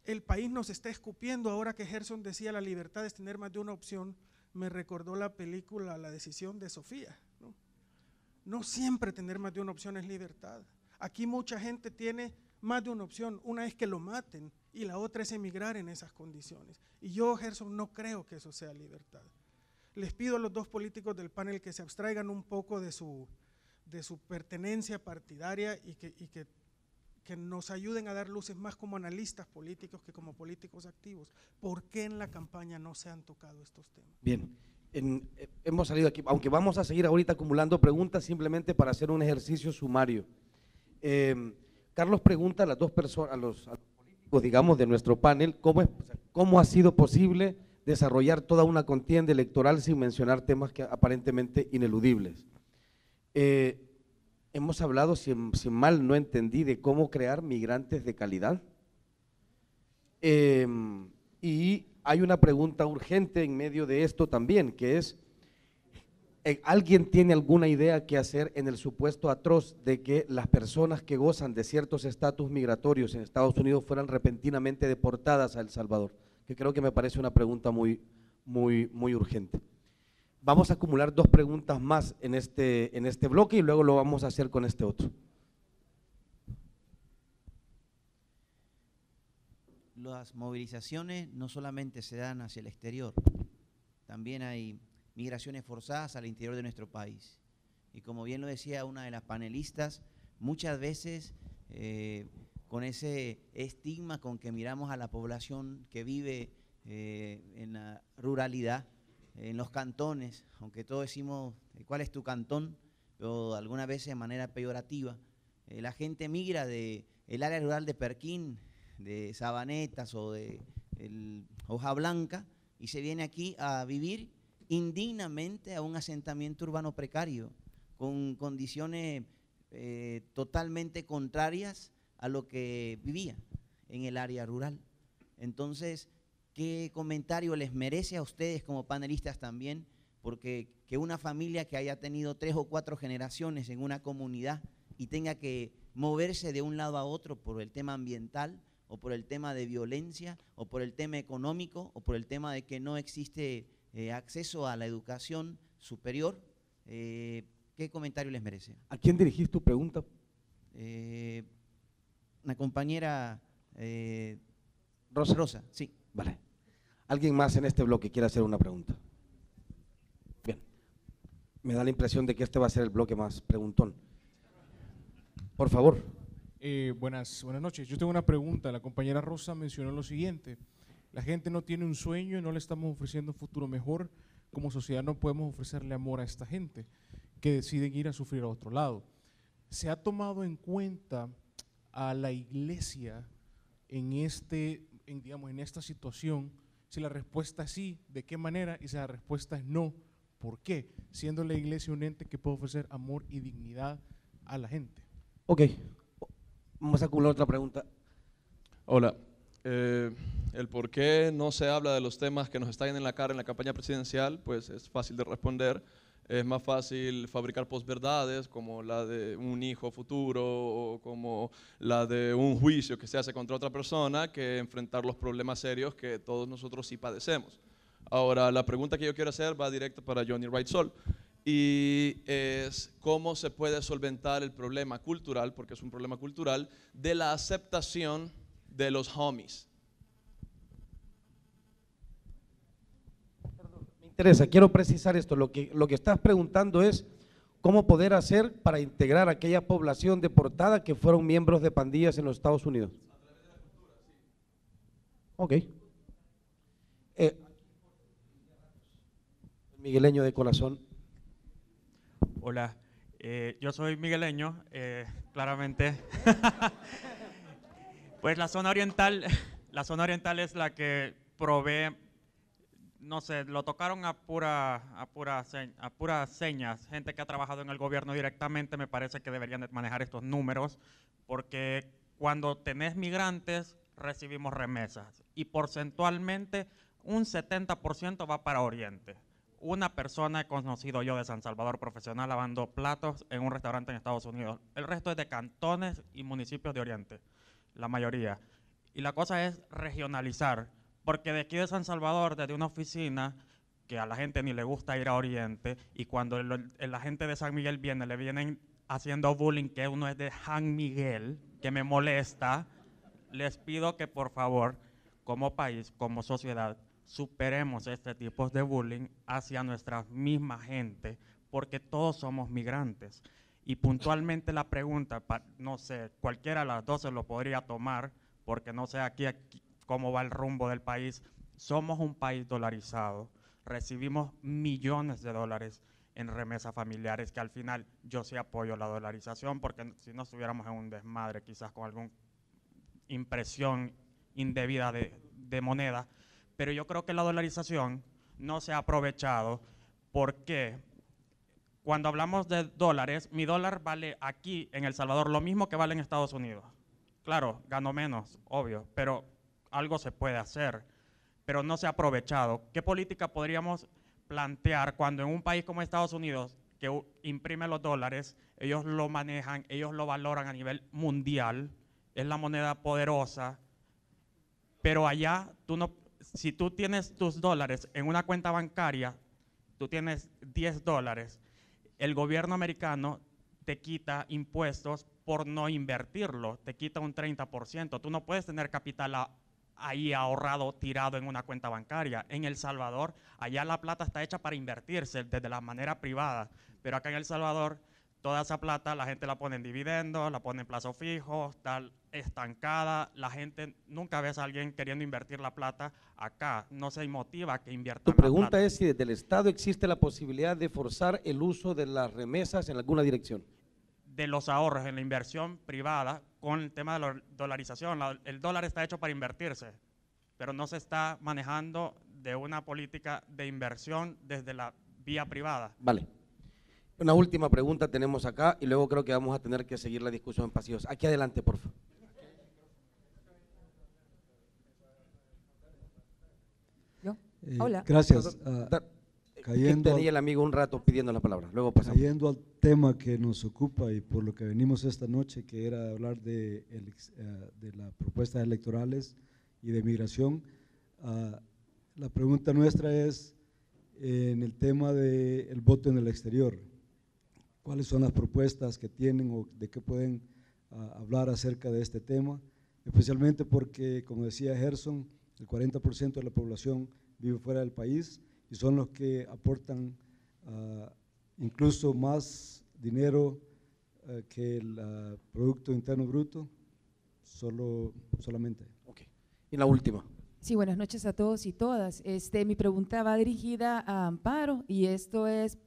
El país nos está escupiendo. Ahora que Gerson decía la libertad es tener más de una opción, me recordó la película La decisión de Sofía, ¿no? No siempre tener más de una opción es libertad. Aquí mucha gente tiene más de una opción, una es que lo maten y la otra es emigrar en esas condiciones. Y yo, Gerson, no creo que eso sea libertad. Les pido a los 2 políticos del panel que se abstraigan un poco de su pertenencia partidaria y que nos ayuden a dar luces más como analistas políticos que como políticos activos. ¿Por qué en la campaña no se han tocado estos temas? Bien, hemos salido aquí, aunque vamos a seguir ahorita acumulando preguntas simplemente para hacer un ejercicio sumario. Carlos pregunta a las 2 personas, a los políticos, digamos, de nuestro panel, ¿cómo ha sido posible desarrollar toda una contienda electoral sin mencionar temas que aparentemente ineludibles? Hemos hablado, si mal no entendí, de cómo crear migrantes de calidad. Y hay una pregunta urgente en medio de esto también, que es, ¿alguien tiene alguna idea qué hacer en el supuesto atroz de que las personas que gozan de ciertos estatus migratorios en Estados Unidos fueran repentinamente deportadas a El Salvador? Que creo que me parece una pregunta muy urgente. Vamos a acumular 2 preguntas más en este bloque y luego lo vamos a hacer con este otro. Las movilizaciones no solamente se dan hacia el exterior, también hay migraciones forzadas al interior de nuestro país. Y como bien lo decía una de las panelistas, muchas veces con ese estigma con que miramos a la población que vive en la ruralidad, en los cantones, aunque todos decimos ¿cuál es tu cantón?, pero algunas veces de manera peyorativa, la gente migra del área rural de Perquín, de Sabanetas o de Hoja Blanca, y se viene aquí a vivir indignamente a un asentamiento urbano precario, con condiciones totalmente contrarias a lo que vivía en el área rural. Entonces, ¿qué comentario les merece a ustedes como panelistas también? Porque que una familia que haya tenido 3 o 4 generaciones en una comunidad y tenga que moverse de un lado a otro por el tema ambiental, o por el tema de violencia, o por el tema económico, o por el tema de que no existe acceso a la educación superior, ¿qué comentario les merece? ¿A quién dirigís tu pregunta? Una compañera Rosa, sí. Vale. ¿Alguien más en este bloque quiere hacer una pregunta? Bien. Me da la impresión de que este va a ser el bloque más preguntón. Por favor. Buenas noches. Yo tengo una pregunta. La compañera Rosa mencionó lo siguiente: la gente no tiene un sueño y no le estamos ofreciendo un futuro mejor. Como sociedad no podemos ofrecerle amor a esta gente que deciden ir a sufrir a otro lado. ¿Se ha tomado en cuenta a la iglesia en esta situación? Si la respuesta es sí, ¿de qué manera? Y si la respuesta es no, ¿por qué? Siendo la iglesia un ente que puede ofrecer amor y dignidad a la gente. Ok, vamos a acumular otra pregunta. Hola, el por qué no se habla de los temas que nos estallan en la cara en la campaña presidencial, pues es fácil de responder. Es más fácil fabricar posverdades como la de un hijo futuro o como la de un juicio que se hace contra otra persona que enfrentar los problemas serios que todos nosotros sí padecemos. Ahora, la pregunta que yo quiero hacer va directa para Johnny Wright Sol y es cómo se puede solventar el problema cultural, porque es un problema cultural, de la aceptación de los homies. Teresa, quiero precisar esto, lo que estás preguntando es cómo poder hacer para integrar a aquella población deportada que fueron miembros de pandillas en los Estados Unidos. Ok. Migueleño de corazón. Hola, yo soy migueleño, claramente. Pues la zona oriental es la que provee. No sé, lo tocaron a puras señas. Gente que ha trabajado en el gobierno directamente me parece que deberían de manejar estos números, porque cuando tenés migrantes recibimos remesas y porcentualmente un 70% va para Oriente. Una persona he conocido yo de San Salvador profesional lavando platos en un restaurante en Estados Unidos. El resto es de cantones y municipios de Oriente, la mayoría. Y la cosa es regionalizar. Porque de aquí de San Salvador, desde una oficina, que a la gente ni le gusta ir a Oriente, y cuando la gente de San Miguel viene, le vienen haciendo bullying, que uno es de San Miguel, que me molesta, les pido que por favor, como país, como sociedad, superemos este tipo de bullying hacia nuestra misma gente, porque todos somos migrantes. Y puntualmente la pregunta, no sé, cualquiera de las dos se lo podría tomar, porque no sé aquí cómo va el rumbo del país. Somos un país dolarizado, recibimos millones de dólares en remesas familiares, que al final yo sí apoyo la dolarización, porque si no estuviéramos en un desmadre, quizás con alguna impresión indebida de moneda, pero yo creo que la dolarización no se ha aprovechado, porque cuando hablamos de dólares, mi dólar vale aquí en El Salvador lo mismo que vale en Estados Unidos. Claro, gano menos, obvio, pero algo se puede hacer, pero no se ha aprovechado. ¿Qué política podríamos plantear cuando en un país como Estados Unidos, que imprime los dólares, ellos lo manejan, ellos lo valoran a nivel mundial, es la moneda poderosa, pero allá si tú tienes tus dólares en una cuenta bancaria, tú tienes $10, el gobierno americano te quita impuestos por no invertirlo, te quita un 30%. Tú no puedes tener capital ahí ahorrado, tirado en una cuenta bancaria. En El Salvador, allá la plata está hecha para invertirse desde la manera privada, pero acá en El Salvador, toda esa plata la gente la pone en dividendos, la pone en plazo fijo, está estancada, la gente, nunca ves a alguien queriendo invertir la plata acá, no se motiva a que inviertan la plata. Tu pregunta es si desde el Estado existe la posibilidad de forzar el uso de las remesas en alguna dirección. De los ahorros en la inversión privada con el tema de la dolarización. El dólar está hecho para invertirse, pero no se está manejando de una política de inversión desde la vía privada. Vale. Una última pregunta tenemos acá y luego creo que vamos a tener que seguir la discusión en pasillos. Aquí adelante, por favor. Hola. Gracias. Tenía el amigo un rato pidiendo la palabra, luego pasamos. Cayendo al tema que nos ocupa y por lo que venimos esta noche, que era hablar de las propuestas electorales y de migración, la pregunta nuestra es en el tema del voto en el exterior. ¿Cuáles son las propuestas que tienen o de qué pueden hablar acerca de este tema? Especialmente porque, como decía Gerson, el 40% de la población vive fuera del país y son los que aportan incluso más dinero que el Producto Interno Bruto, solamente. Okay. Y la última. Sí, buenas noches a todos y todas. Mi pregunta va dirigida a Amparo y esto es,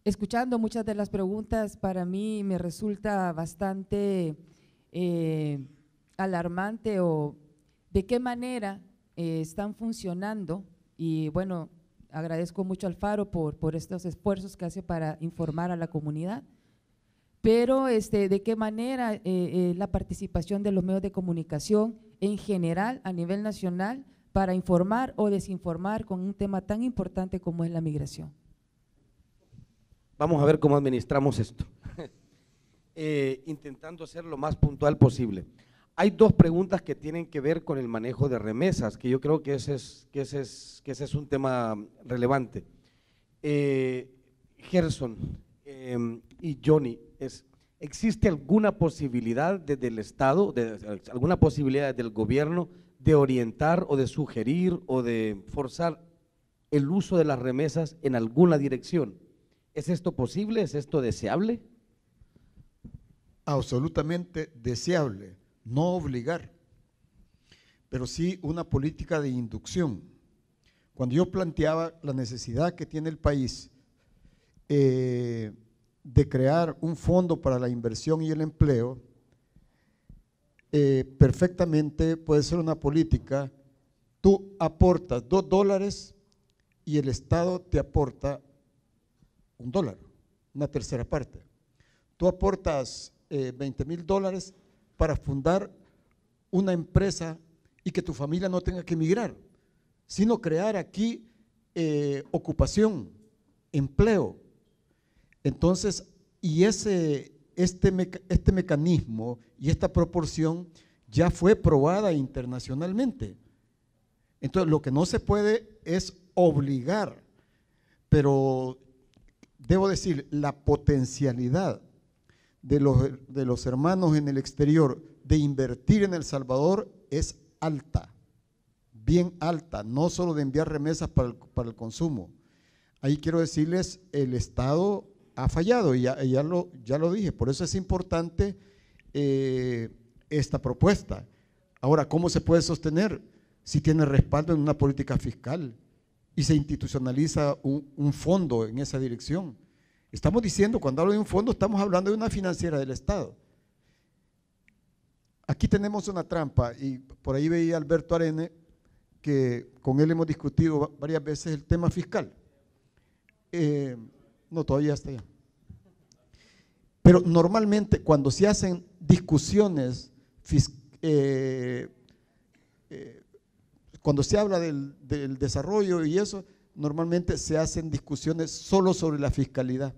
escuchando muchas de las preguntas, para mí me resulta bastante alarmante o de qué manera están funcionando. Y bueno, agradezco mucho al Faro por estos esfuerzos que hace para informar a la comunidad, pero de qué manera la participación de los medios de comunicación en general a nivel nacional para informar o desinformar con un tema tan importante como es la migración. Vamos a ver cómo administramos esto, intentando ser lo más puntual posible. Hay dos preguntas que tienen que ver con el manejo de remesas, que yo creo que ese es un tema relevante. Gerson y Johnny, ¿existe alguna posibilidad desde el Estado, alguna posibilidad del gobierno de orientar o de sugerir o de forzar el uso de las remesas en alguna dirección? ¿Es esto posible? ¿Es esto deseable? Absolutamente deseable. No obligar, pero sí una política de inducción. Cuando yo planteaba la necesidad que tiene el país de crear un fondo para la inversión y el empleo, perfectamente puede ser una política, tú aportas $2 y el Estado te aporta $1, una tercera parte. Tú aportas $20,000 para fundar una empresa y que tu familia no tenga que emigrar, sino crear aquí ocupación, empleo. Entonces, y este mecanismo y esta proporción ya fue probada internacionalmente. Entonces, lo que no se puede es obligar, pero debo decir, la potencialidad de los hermanos en el exterior de invertir en El Salvador es alta, bien alta, no solo de enviar remesas para el consumo. Ahí quiero decirles, el Estado ha fallado, y ya lo dije, por eso es importante esta propuesta. Ahora, ¿cómo se puede sostener? Si tiene respaldo en una política fiscal y se institucionaliza un fondo en esa dirección. Estamos diciendo, cuando hablo de un fondo, estamos hablando de una financiera del Estado. Aquí tenemos una trampa, y por ahí veía a Alberto Arene, que con él hemos discutido varias veces el tema fiscal. No, todavía está allá. Pero normalmente cuando se hacen discusiones, cuando se habla del desarrollo y eso, normalmente se hacen discusiones solo sobre la fiscalidad.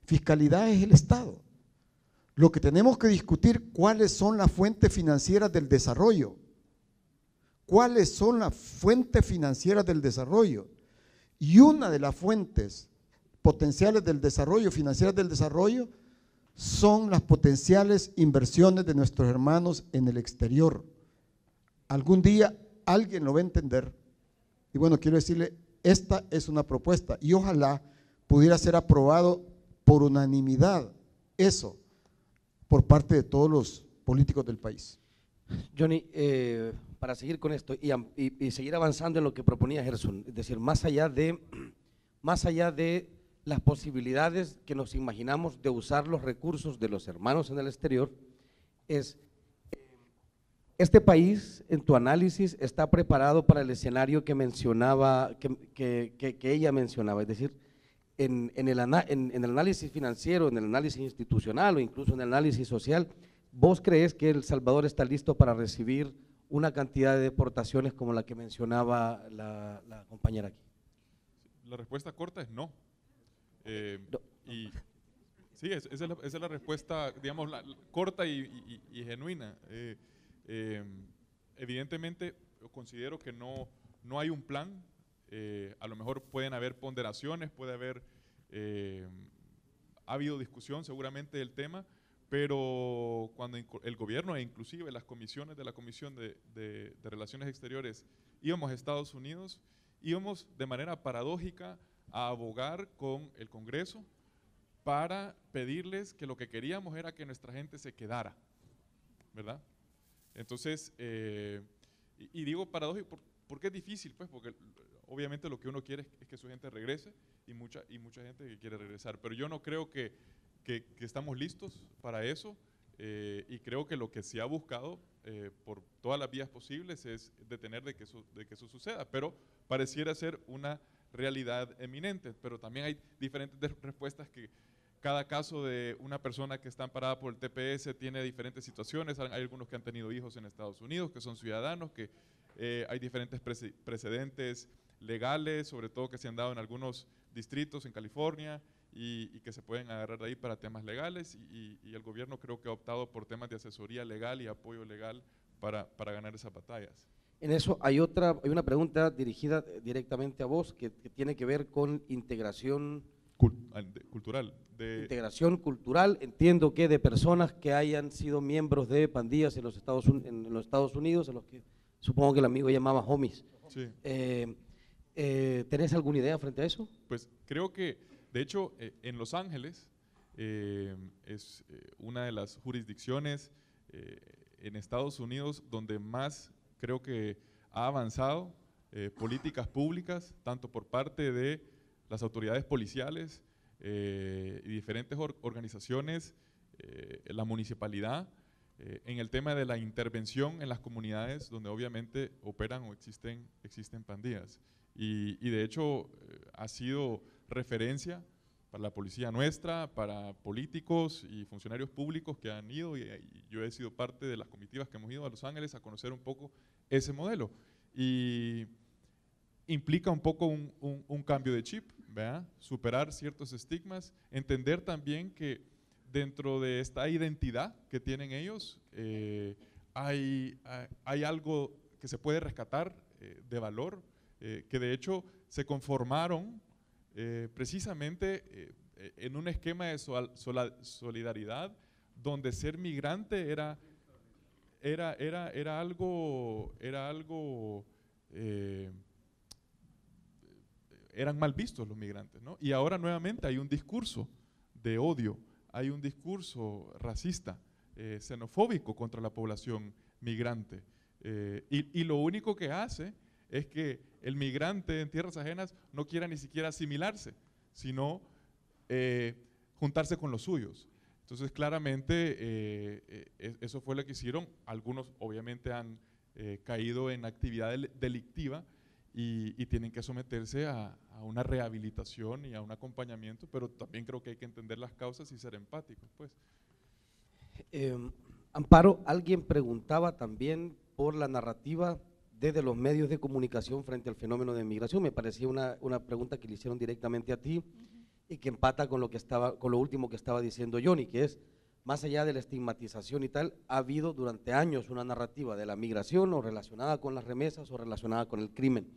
Fiscalidad es el Estado. Lo que tenemos que discutir, cuáles son las fuentes financieras del desarrollo. ¿Cuáles son las fuentes financieras del desarrollo? Y una de las fuentes potenciales del desarrollo, financieras del desarrollo, son las potenciales inversiones de nuestros hermanos en el exterior. Algún día alguien lo va a entender. Y bueno, quiero decirle, esta es una propuesta y ojalá pudiera ser aprobado por unanimidad, eso, por parte de todos los políticos del país. Johnny, para seguir con esto y seguir avanzando en lo que proponía Gerson, es decir, más allá de las posibilidades que nos imaginamos de usar los recursos de los hermanos en el exterior, es este país, en tu análisis, está preparado para el escenario que mencionaba, que ella mencionaba, es decir, en el análisis financiero, en el análisis institucional o incluso en el análisis social, ¿vos crees que El Salvador está listo para recibir una cantidad de deportaciones como la que mencionaba la compañera aquí? La respuesta corta es no. Y sí, esa es la respuesta, digamos, corta y genuina. Evidentemente, considero que no hay un plan. A lo mejor pueden haber ponderaciones, puede haber, ha habido discusión seguramente del tema, pero cuando el gobierno e inclusive las comisiones de la Comisión de Relaciones Exteriores íbamos a Estados Unidos, íbamos de manera paradójica a abogar con el Congreso para pedirles que lo que queríamos era que nuestra gente se quedara, ¿verdad? Entonces, y digo paradójico porque es difícil, pues, porque obviamente lo que uno quiere es que su gente regrese y mucha gente que quiere regresar, pero yo no creo que estamos listos para eso, y creo que lo que se ha buscado por todas las vías posibles es detener de que eso suceda, pero pareciera ser una realidad eminente, pero también hay diferentes respuestas que cada caso de una persona que está amparada por el TPS tiene diferentes situaciones. Hay algunos que han tenido hijos en Estados Unidos, que son ciudadanos, que hay diferentes precedentes legales, sobre todo que se han dado en algunos distritos en California y que se pueden agarrar de ahí para temas legales, y el gobierno creo que ha optado por temas de asesoría legal y apoyo legal para ganar esas batallas. En eso hay una pregunta dirigida directamente a vos que tiene que ver con integración cultural. Integración cultural, entiendo que de personas que hayan sido miembros de pandillas en los Estados Unidos, a los que supongo que el amigo llamaba homies. Sí. ¿Tenés alguna idea frente a eso? Pues creo que, de hecho, en Los Ángeles es una de las jurisdicciones en Estados Unidos donde más creo que ha avanzado políticas públicas, tanto por parte de las autoridades policiales y diferentes organizaciones, la municipalidad, en el tema de la intervención en las comunidades donde obviamente operan o existen pandillas. Y de hecho ha sido referencia para la policía nuestra, para políticos y funcionarios públicos que han ido, y yo he sido parte de las comitivas que hemos ido a Los Ángeles a conocer un poco ese modelo. Y implica un poco un cambio de chip, ¿verdad? Superar ciertos estigmas, entender también que dentro de esta identidad que tienen ellos hay algo que se puede rescatar de valor, que de hecho se conformaron precisamente en un esquema de solidaridad donde ser migrante era algo eran mal vistos los migrantes, ¿no? Y ahora nuevamente hay un discurso de odio, hay un discurso racista, xenofóbico contra la población migrante, y lo único que hace es que el migrante en tierras ajenas no quiera ni siquiera asimilarse, sino juntarse con los suyos. Entonces claramente eso fue lo que hicieron. Algunos obviamente han caído en actividad delictiva y tienen que someterse a una rehabilitación y a un acompañamiento, pero también creo que hay que entender las causas y ser empáticos, pues. Amparo, alguien preguntaba también por la narrativa desde los medios de comunicación frente al fenómeno de migración. Me parecía una pregunta que le hicieron directamente a ti y que empata con lo último que estaba diciendo Johnny, que es, más allá de la estigmatización y tal, ha habido durante años una narrativa de la migración o relacionada con las remesas o relacionada con el crimen.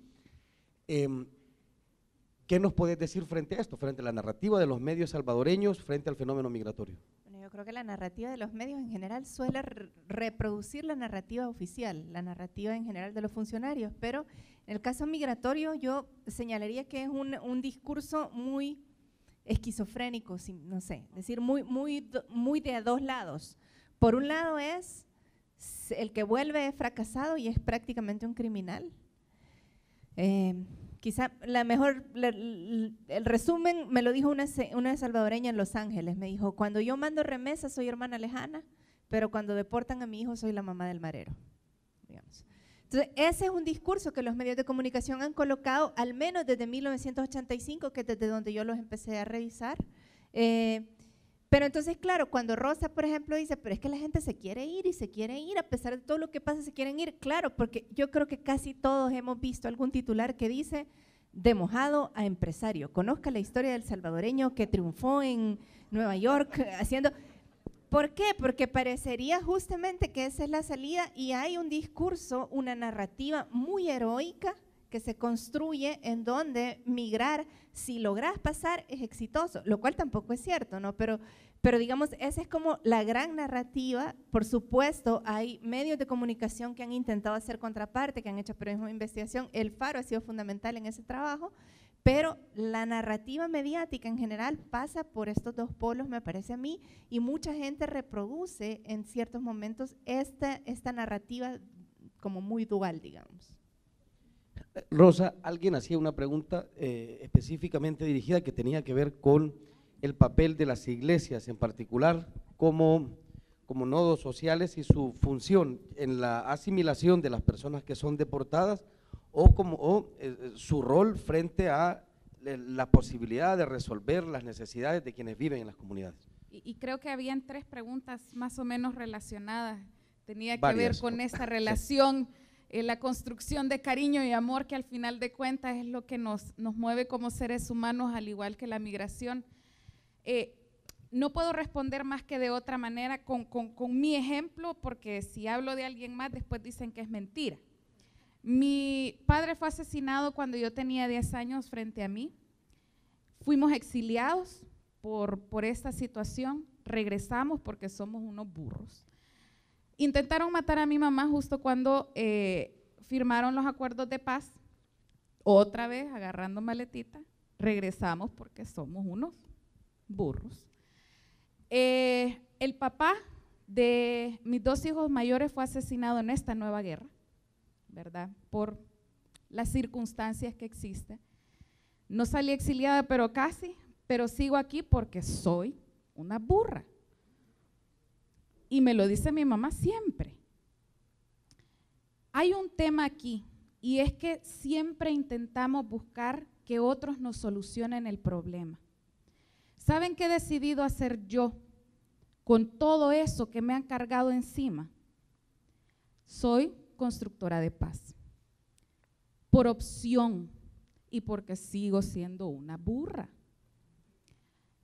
¿Qué nos puedes decir frente a esto, frente a la narrativa de los medios salvadoreños frente al fenómeno migratorio? Bueno, yo creo que la narrativa de los medios en general suele reproducir la narrativa oficial, la narrativa en general de los funcionarios, pero en el caso migratorio yo señalaría que es un discurso muy esquizofrénico, no sé, es decir, muy de a dos lados. Por un lado es el que vuelve fracasado y es prácticamente un criminal. Quizá el resumen me lo dijo una salvadoreña en Los Ángeles, me dijo: cuando yo mando remesas soy hermana lejana, pero cuando deportan a mi hijo soy la mamá del marero. digamos. Entonces, ese es un discurso que los medios de comunicación han colocado, al menos desde 1985, que es desde donde yo los empecé a revisar. Pero entonces, claro, cuando Rosa, por ejemplo, dice, pero es que la gente se quiere ir y se quiere ir, a pesar de todo lo que pasa, se quieren ir. Claro, porque yo creo que casi todos hemos visto algún titular que dice, de mojado a empresario. Conozca la historia del salvadoreño que triunfó en Nueva York haciendo… ¿Por qué? Porque parecería justamente que esa es la salida y hay un discurso, una narrativa muy heroica que se construye en donde migrar, si logras pasar, es exitoso, lo cual tampoco es cierto, ¿no? Pero digamos, esa es como la gran narrativa. Por supuesto, hay medios de comunicación que han intentado hacer contraparte, que han hecho periodismo de investigación. El Faro ha sido fundamental en ese trabajo, pero la narrativa mediática en general pasa por estos dos polos, me parece a mí, y mucha gente reproduce en ciertos momentos esta narrativa como muy dual, digamos. Rosa, alguien hacía una pregunta específicamente dirigida que tenía que ver con el papel de las iglesias, en particular como nodos sociales y su función en la asimilación de las personas que son deportadas o su rol frente a la posibilidad de resolver las necesidades de quienes viven en las comunidades. Y creo que habían 3 preguntas más o menos relacionadas. Tenía que Varias. ver con esta relación, la construcción de cariño y amor, que al final de cuentas es lo que nos mueve como seres humanos, al igual que la migración. No puedo responder más que de otra manera con mi ejemplo, porque si hablo de alguien más, después dicen que es mentira. Mi padre fue asesinado cuando yo tenía 10 años frente a mí. Fuimos exiliados por esta situación, regresamos porque somos unos burros. Intentaron matar a mi mamá justo cuando firmaron los acuerdos de paz. Otra vez, agarrando maletita, regresamos porque somos unos burros. El papá de mis 2 hijos mayores fue asesinado en esta nueva guerra, ¿verdad? Por las circunstancias que existen. No salí exiliada, pero casi, pero sigo aquí porque soy una burra. Y me lo dice mi mamá siempre. Hay un tema aquí, y es que siempre intentamos buscar que otros nos solucionen el problema. ¿Saben qué he decidido hacer yo con todo eso que me han cargado encima? Soy constructora de paz, por opción y porque sigo siendo una burra.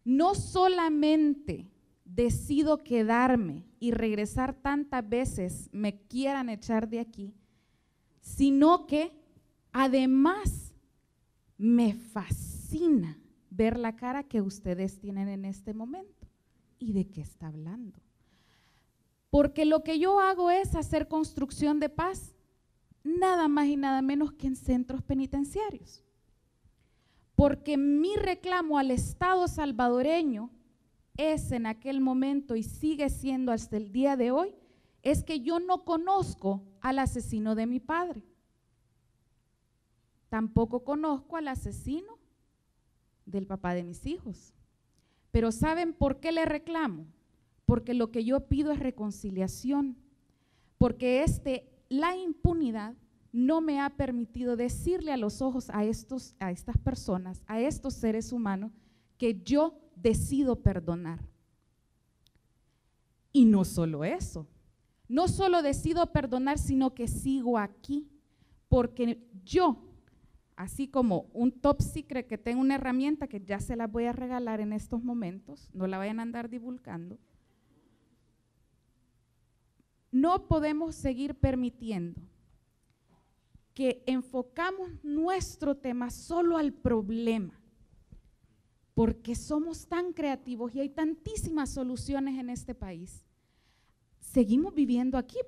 No solamente decido quedarme y regresar tantas veces me quieran echar de aquí, sino que además me fascina ver la cara que ustedes tienen en este momento. ¿Y de qué está hablando? Porque lo que yo hago es hacer construcción de paz, nada más y nada menos que en centros penitenciarios. Porque mi reclamo al Estado salvadoreño es en aquel momento, y sigue siendo hasta el día de hoy, es que yo no conozco al asesino de mi padre. Tampoco conozco al asesino del papá de mis hijos. Pero ¿saben por qué le reclamo? Porque lo que yo pido es reconciliación, porque la impunidad no me ha permitido decirle a los ojos a estas personas, a estos seres humanos, que yo decido perdonar. Y no solo eso, no solo decido perdonar, sino que sigo aquí, porque yo, así como un top secret, que tengo una herramienta que ya se la voy a regalar en estos momentos, no la vayan a andar divulgando, no podemos seguir permitiendo que enfocamos nuestro tema solo al problema, porque somos tan creativos y hay tantísimas soluciones en este país. Seguimos viviendo aquí